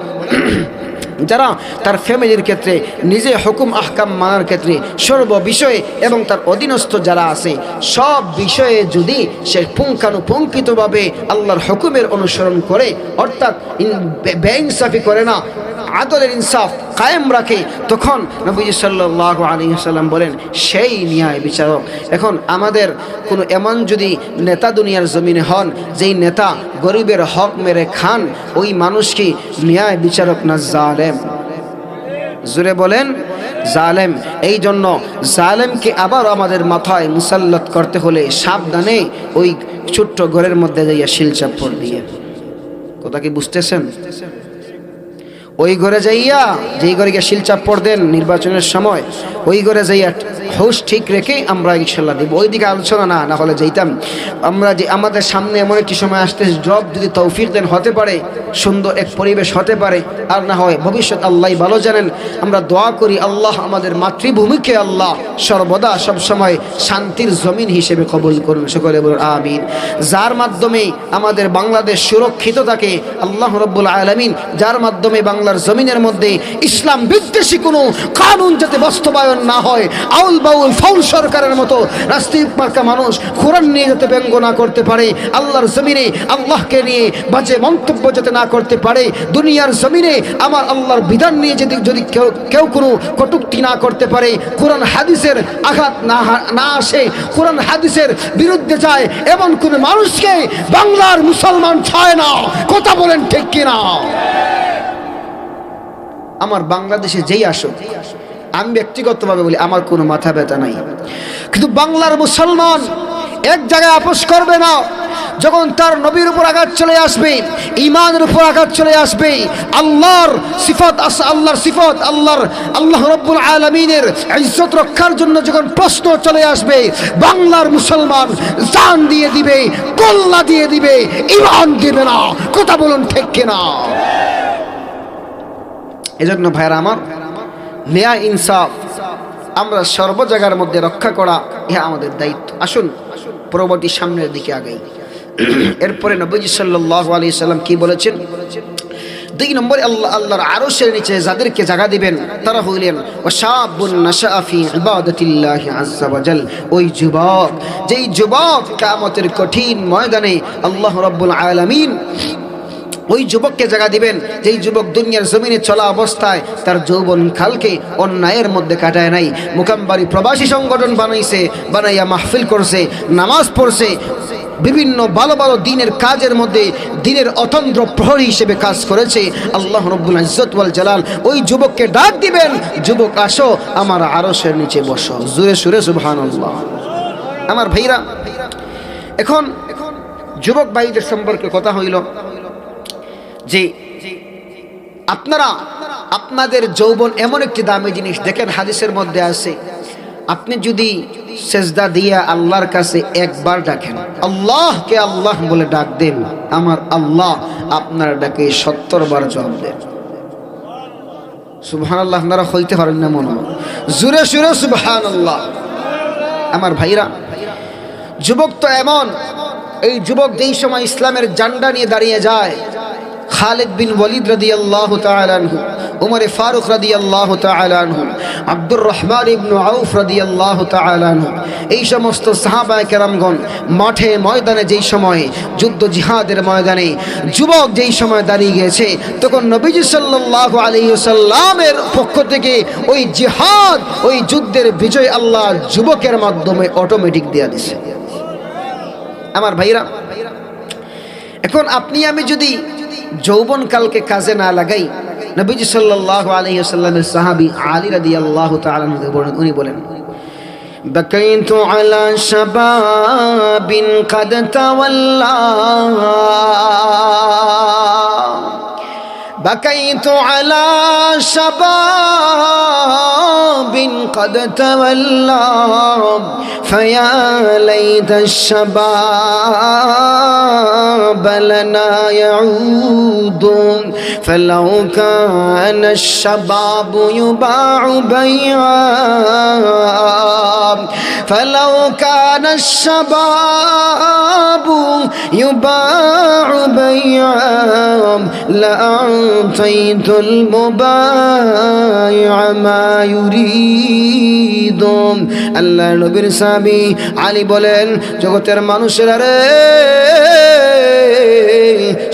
যারা তার ফ্যামিলির ক্ষেত্রে, নিজে হুকুম আহকাম মানার ক্ষেত্রে সর্ব বিষয়ে এবং তার অধীনস্থ যারা আছে সব বিষয়ে যদি সে পুঙ্খানুপুঙ্খিতভাবে আল্লাহর হুকুমের অনুসরণ করে, অর্থাৎ বেইনসাফি করে না, আদলের ইনসাফ কায়েম রাখে, তখন নবীজি সাল্লাল্লাহু আলাইহি ওয়াসাল্লাম বলেন সেই ন্যায় বিচারক। এখন আমাদের কোনো এমন যদি নেতা দুনিয়ার জমিনে হন, যেই নেতা গরিবের হক মেরে খান, ওই মানুষ কি ন্যায় বিচারক না জালেম? জোরে বলেন, জালেম। এই জন্য জালেমকে আবার আমাদের মাথায় মুসাল্লাত করতে হলে সাবধানে ওই ছোট্ট ঘরের মধ্যে যাইয়া শিলচাপ্পড় দিয়ে। কথা কি বুঝতেছেন? ওই ঘরে যাইয়া, যেই ঘরে গিয়ে শিলচাপ্পড় দেন নির্বাচনের সময়, ওই ঘরে যাইয়া হুশ ঠিক রেখে আমরা ইনশাল্লাহ দেব। ওই দিকে আলোচনা না হলে যাইতাম আমরা। যে আমাদের সামনে এমন একটি সময় আসতে, জব যদি তৌফিক দেন হতে পারে, সুন্দর এক পরিবেশ হতে পারে, আর না হয় ভবিষ্যৎ আল্লাহ ভালো জানেন। আমরা দোয়া করি আল্লাহ আমাদের মাতৃভূমিকে আল্লাহ সর্বদা সবসময় শান্তির জমিন হিসেবে কবুল করুন, সকলে বলুন আমিন। যার মাধ্যমে আমাদের বাংলাদেশ সুরক্ষিত থাকে আল্লাহ রাব্বুল আলামিন, যার মাধ্যমে বাংলার জমিনের মধ্যে ইসলাম বিদ্বেষী কোনো কানুন যাতে বাস্তবায়ন না হয়, আউল বাউল ফাউল সরকারের মতো রাষ্ট্রীয় মার্কা মানুষ কোরআন নিয়ে যাতে ব্যঙ্গ না করতে পারে, আল্লাহর জমিনে আল্লাহকে নিয়ে বাজে মন্তব্য যাতে না করতে পারে, দুনিয়ার জমিনে আমার আল্লাহর বিধান নিয়ে যদি কেউ কোনো কটূক্তি না করতে পারে, কোরআন হাদিসের আঘাত না আসে, কোরআন হাদিসের বিরুদ্ধে যায়, এমন কোন মানুষকে বাংলার মুসলমান চায় না। কথা বলেন ঠিক কিনা? আমার বাংলাদেশে যেই আসো, আমি ব্যক্তিগতভাবে বলি আমার কোনো মাথা ব্যথা নাই, কিন্তু বাংলার মুসলমান এক জায়গায় আপোষ করবে না। যখন তার নবীর উপর আঘাত চলে আসবে, ঈমানের উপর আঘাত চলে আসবে, আল্লাহর সিফত আল্লাহ রাব্বুল আলামিনের ইজ্জত রক্ষার জন্য যখন প্রশ্ন চলে আসবে, বাংলার মুসলমান জান দিয়ে দিবে, কল্লা দিয়ে দিবে, ঈমান দিবে না। কথা বলুন ঠিক কিনা? এজন্য ভাইরা আমার, ন্যায় ইনসাফ আমরা সর্ব জায়গার মধ্যে রক্ষা করা ইহা আমাদের দায়িত্ব। আসুন পরবর্তী সামনের দিকে আগাই। এরপরে নবীজি সাল্লাল্লাহু আলাইহি সাল্লাম কি বলেছেন? 2 নম্বরে আল্লাহর আরশের নিচে যাদেরকে জায়গা দিবেন তারা হইলেন ওয়াশাবুন নাশাআ ফি ইবাদাতিল্লাহি আযজা ওয়া জাল। ওই যুবক, যেই যুবক কিয়ামতের কঠিন ময়দানে আল্লাহ রাব্বুল আলামিন ওই যুবককে জায়গা দিবেন যেই যুবক দুনিয়ার জমিনে চলা অবস্থায় তার যৌবন কালকে অন্যায়ের মধ্যে কাটায় নাই, মুকামবাড়ি প্রবাসী সংগঠন বানাইয়া মাহফিল করছে, নামাজ পড়ছে, বিভিন্ন ভালো ভালো দিনের কাজের মধ্যে দিনের অতন্দ্র প্রহরী হিসেবে কাজ করেছে। আল্লাহ রাব্বুল ইজ্জত ওয়াল জালাল ওই যুবককে ডাক দিবেন, যুবক আসো আমার আরশের নিচে বসো। জোরে সুরে সুবহানাল্লাহ। আমার ভাইরা, এখন যুবক ভাইদের সম্পর্কে কথা হইল যে আপনারা আপনাদের যৌবন এমন একটি দামি জিনিস, দেখেন হাদিসের মধ্যে আছে, আপনি যদি সেজদা দিয়া আল্লাহর কাছে একবার ডাকেন, আল্লাহকে আল্লাহ বলে ডাক দেন, আমার আল্লাহ আপনার ডাকে 70 বার জবাব দেন। সুবহানাল্লাহ। আপনারা হইতে পারেন না মনে হয়, জোরে সুরে সুবহানাল্লাহ। আমার ভাইরা, যুবক তো এমন, এই যুবক যেই সময় ইসলামের জান্ডা নিয়ে দাঁড়িয়ে যায়, খালিদ বিন ওয়ালিদ রাদিয়াল্লাহু তাআলা আনহু, উমর ফারুক রাদিয়াল্লাহু তাআলা আনহু, আব্দুর রহমান ইবনে আউফ রাদিয়াল্লাহু তাআলা আনহু, এই সমস্ত সাহাবায়ে কেরামগণ মাঠে ময়দানে যেই সময় যুদ্ধ জিহাদের ময়দানে যুবক যেই সময় দাঁড়িয়ে গেছে, তখন নবীজি সাল্লাল্লাহু আলাইহি ওয়াসাল্লামের পক্ষ থেকে ওই জিহাদ, ওই যুদ্ধের বিজয় আল্লাহ যুবকের মাধ্যমে অটোমেটিক দেয়া দিয়েছে। আমার ভাইরা, এখন আপনি আমি যদি যৌবন কালকে কাজে না লাগাই, নবীজি সাল্লাল্লাহু আলাইহি ওয়াসাল্লামের সাহাবী আলী রাদিয়াল্লাহু তাআলা উনি বলেন, বাকাইতু আলা শাবাবিন কাদ তাওয়াল্লা, বাকাইতু আলা শাবাবিন কাদ তাওয়াল্লা, ফায়া লাইতাশ শাবাব লানা ইয়াউদ, ফালাউ কানাশ শাবাবু ইউবাউ বাইআ, ফালাউ কানাশ শাবাবু ইউবাউ বাইআ, লাআতাইতুল মুবাইআ মা ইউরিদু। আল্লাহ নবীর সাহাবী আলী বলেন, জগতের মানুষেরা রে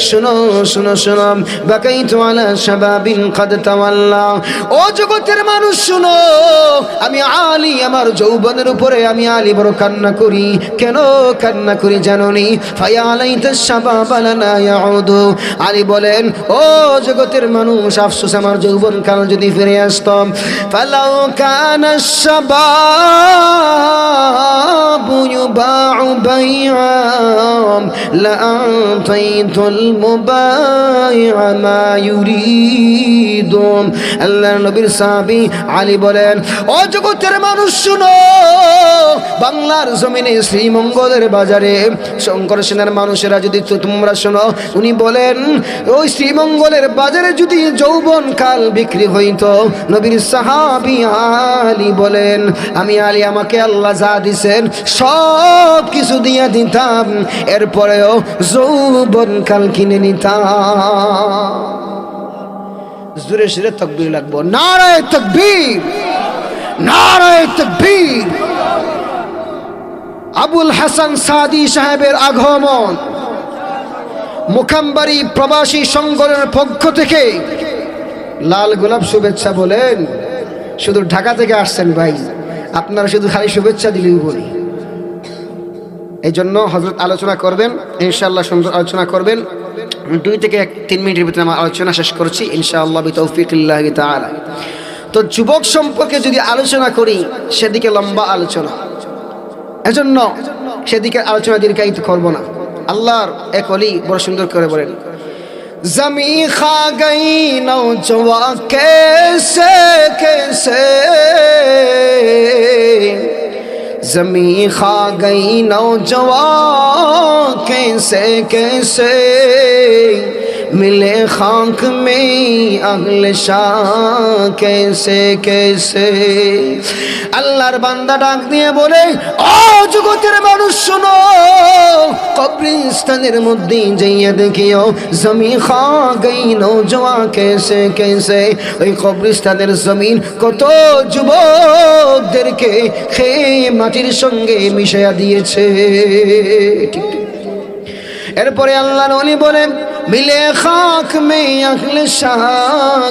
শুনো শুনো শুনো, বাকাইতু আলা শাবাবিন কাদ তাওয়াল্লা, ও জগতের মানুষ শুনো, আমি আলী আমার যৌবনের উপরে আমি আলী বড় কান্না করি। কেন কান্না করি জানোনি? ফায়া লাইতাশ শাবাব লানা ইয়াউদু, আলী বলেন, ও জগতের মানুষ, আফসোস আমার যৌবন কাল যদি ফিরে আসতাম। ফালাউ কানাশ শাবাবু ইউবাউ বাইআ, লাআতাইতুল মুবাইআ মা ইউরিদু। আল্লাহর নবীর সাহাবী আলী বলেন, ও জগতের মানুষ শুনো, বাংলার জমিনে শ্রীমঙ্গলের বাজারে শঙ্কর সেনার মানুষেরা যদি তোমরা শোনো, উনি বলেন ওই শ্রীমঙ্গলের বাজারে যদি যৌবন কাল বিক্রি হইতো, নবীর সাহাবী আলী বলেন, আমি আলী আমাকে আল্লাহ যা দিছেন সব কিছু দিয়ে দিতাম, এরপরেও যৌবন কাল কিনে নিতাম। জোরে জোরে তাকবীর লাগবো, নারায়ে তাকবীর, নারায়ে তাকবীর। আবুল হাসান সাদি সাহেবের আগমন, মুকামবাড়ি প্রবাসী সংগঠনের পক্ষ থেকে লাল গোলাপ শুভেচ্ছা বলেন। শুধু ঢাকা থেকে আসছেন ভাই, আপনারা শুধু খালি শুভেচ্ছা দিলেই বলি। এই জন্য হযরত আলোচনা করবেন ইনশাআল্লাহ, সুন্দর আলোচনা করবেন। 2 থেকে 3 মিনিটের ভিতরে আমার আলোচনা শেষ করছি ইনশাআল্লাহ বিতৌফিকিল্লাহি তাআলা। তো যুবক সম্পর্কে যদি আলোচনা করি, সেদিকে লম্বা আলোচনা, এজন্য সেদিকে আলোচনা দীর্ঘায়িত করব না। আল্লাহর এক ওলি বড় সুন্দর করে বলেন, জমি খা গই নওজওয়া कैसे कैसे, जमी खा गई नौजवा कैसे कैसे, मिले खाक में अगले शाह कैसे कैसे। আল্লাহর বান্দা ডাক দিয়ে বলে, ও জগতের মানুষ শোনো, কবরস্থানের মধ্যে যাইয়া দেখিও, জমি খা গই নওজওয়া कैसे कैसे, ওই কবরস্থানের জমিন কত যুবকদেরকে খেয়ে মাটির সঙ্গে মিশাইয়া দিয়েছে। ঠিক। এরপরে আল্লাহর ওলি বলেন, মিলে খাক মে আখলে শাহ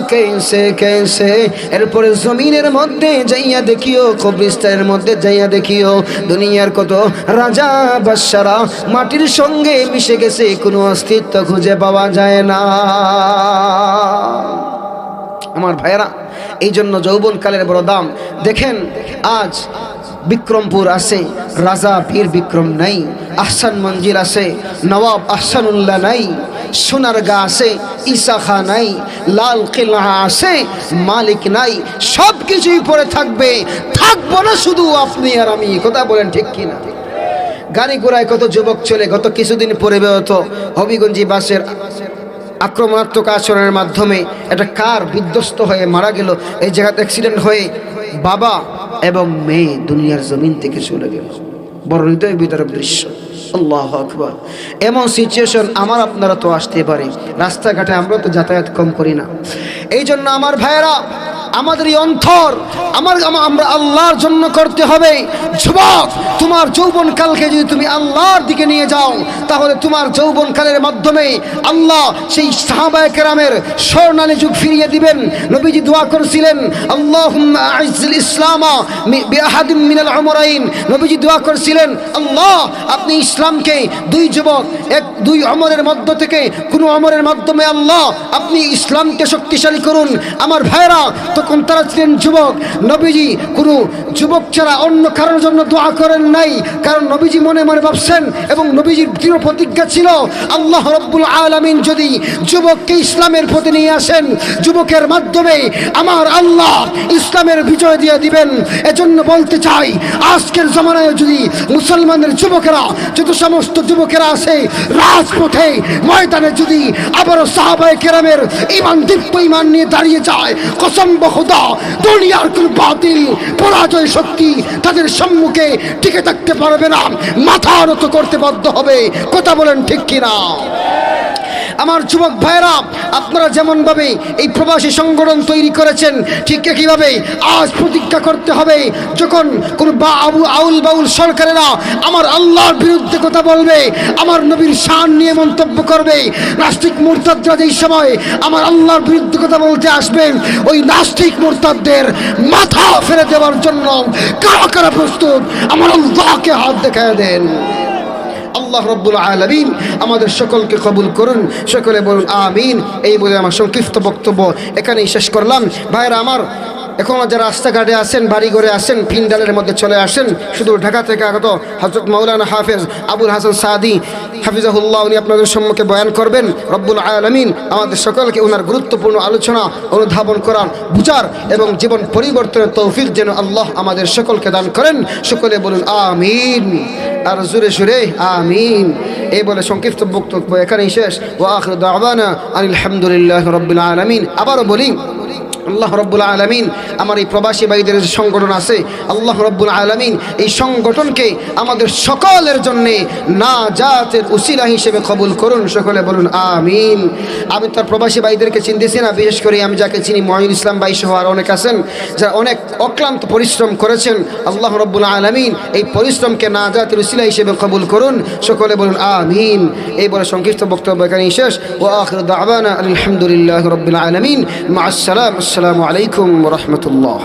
কেসে কেসে। এরপরে জমিনের মধ্যে যাইয়া দেখিও, কবরস্থানের মধ্যে যাইয়া দেখিও দুনিয়ার কত রাজা বাদশারা মাটির সঙ্গে মিশে গেছে, কোনো অস্তিত্ব খুঁজে পাওয়া যায় না। আমার ভাইয়েরা, এই জন্য যৌবনকালের বড় দাম। দেখেন আজ বিক্রমপুর আছে, রাজা পীর বিক্রম নাই। আহসান মঞ্জিল আছে, নবাব আহসানুল্লাহ নাই। সোনারগাঁ আছে, ঈসা খাঁ নাই। লাল কিলা আছে, মালিক নাই। সব কিছুই পড়ে থাকবে, থাকবো না শুধু আপনি আর আমি। কথা বলেন ঠিক কিনা? গাড়ি ঘোড়ায় কত যুবক চলে। গত কিছুদিন পরে বেরোত হবিগঞ্জি বাসের আক্রমণাত্মক আচরণের মাধ্যমে একটা কার বিধ্বস্ত হয়ে মারা গেল। এই জায়গাতে অ্যাক্সিডেন্ট হয়ে বাবা এবং মেয়ে দুনিয়ার জমিন থেকে চলে গেল। বড় হৃদয় বিদারক দৃশ্য। আল্লাহু আকবার। এমন সিচুয়েশন আমার আপনারা তো আসতে পারে। রাস্তাঘাটে আমরা তো যাতায়াত কম করি না। এই জন্য আমার ভাইয়েরা, আমাদের এই অন্তর আমরা আল্লাহর জন্য করতে হবে। যুবক, তোমার যৌবনকালকে যদি তুমি আল্লাহর দিকে নিয়ে যাও, তাহলে তোমার যৌবনকালের মাধ্যমে আল্লাহ সেই সাহাবায়ে কেরামের স্বর্ণালী যুগ ফিরিয়ে দিবেন। নবীজি দোয়া করেছিলেন, আল্লাহুম্মা আইজ্জিল ইসলামা বিআহাদিম মিনাল উমরাইন। নবীজি দোয়া করেছিলেন, আল্লাহ আপনি ইসলামকে দুই অমরের মধ্য থেকে কোনো অমরের মাধ্যমে আল্লাহ আপনি ইসলামকে শক্তিশালী করুন। আমার ভাইরা, তখন তারা ছিলেন যুবক। নবীজি কোনো যুবক ছাড়া অন্য কারোর জন্য দোয়া করেন নাই, কারণ নবীজি মনে মনে ভাবছেন এবং নবীজির দৃঢ় প্রতিজ্ঞা ছিল, আল্লাহ রাব্বুল আলামিন যদি যুবককে ইসলামের পথে নিয়ে আসেন, যুবকের মাধ্যমে আমার আল্লাহ ইসলামের বিজয় দিয়ে দিবেন। এজন্য বলতে চাই, আজকের জমানায় যদি মুসলমানের যুবকেরা, যত সমস্ত যুবকেরা আছে রাজপথে ময়দানে, যদি আবারও সাহাবায়ে কেরামের ঈমান দীপ্ত ঈমান নিয়ে দাঁড়িয়ে যায়, কসম খোদা দুনিয়ার কোন বাতিল পরাজয় শক্তি তাদের সম্মুখে টিকে থাকতে পারবে না, মাথা নত করতে বাধ্য হবে। কথা বলেন ঠিক কিনা? আমার যুবক ভাইরা, আপনারা যেমনভাবে এই প্রবাসী সংগঠন তৈরি করেছেন, ঠিক একইভাবে আজ প্রতিজ্ঞা করতে হবে, যখন কোন আউল বাউল সরকারেরা আমার আল্লাহর বিরুদ্ধে কথা বলবে, আমার নবীর শান নিয়ে মন্তব্য করবে, নাস্তিক মুরতাদরা যেই সময় আমার আল্লাহর বিরুদ্ধে কথা বলতে আসবেন, ওই নাস্তিক মুরতাদদের মাথা ফেলে দেওয়ার জন্য কারা কারা প্রস্তুত? আমার আল্লাহকে হাত দেখায় দেন। আল্লাহ রাব্বুল আলামিন আমাদের সকলকে কবুল করুন। সকলে বলুন আমিন। এই বলে আমার সংক্ষিপ্ত বক্তব্য এখানেই শেষ করলাম। ভাইরা আমার, এখনও যারা রাস্তাঘাটে আসেন, বাড়িঘরে আসেন, পিন্ডালের মধ্যে চলে আসেন, শুধু ঢাকা থেকে আগত হযরত মাওলানা হাফেজ আবুল হাসান সাদি হাফিজাহুল্লাহ, উনি আপনাদের সম্মুখে বয়ান করবেন। রব্বুল আলামিন আমাদের সকলকে ওনার গুরুত্বপূর্ণ আলোচনা অনুধাবন করার, বুঝার এবং জীবন পরিবর্তনের তৌফিক যেন আল্লাহ আমাদের সকলকে দান করেন। সকলে বলুন আমিন, আর জোরে সুরে আমিন। এই বলে সংক্ষিপ্ত বক্তব্য এখানেই শেষ। ওয়া আখিরু দাওয়ানা আনিল হামদুলিল্লাহি রাব্বিল আলামিন। আবারও বলি, আল্লাহ রাব্বুল আলামিন আমার এই প্রবাসী ভাইদের যে সংগঠন আছে, আল্লাহ রাব্বুল আলামিন এই সংগঠনকে আমাদের সকলের জন্য নাজাতের উসিলা হিসেবে কবুল করুন। সকলে বলুন আমিন। আমি তার প্রবাসী ভাইদেরকে চিনতেছি না, বিশেষ করে আমি যাকে চিনি মঈনুল ইসলাম ভাই সহ আর অনেক আছেন যারা অনেক অক্লান্ত পরিশ্রম করেছেন। আল্লাহ রাব্বুল আলামিন এই পরিশ্রমকে নাজাতের উসিলা হিসেবে কবুল করুন। সকলে বলুন আমিন। এই বলে সংক্ষিপ্ত বক্তব্য এখানেই শেষ। ওয়া আখিরু দাওয়ানা আলহামদুলিল্লাহি রাব্বিল আলামিন। মা আসসালাম। আসসালামু আলাইকুম ওয়া রাহমাতুল্লাহ।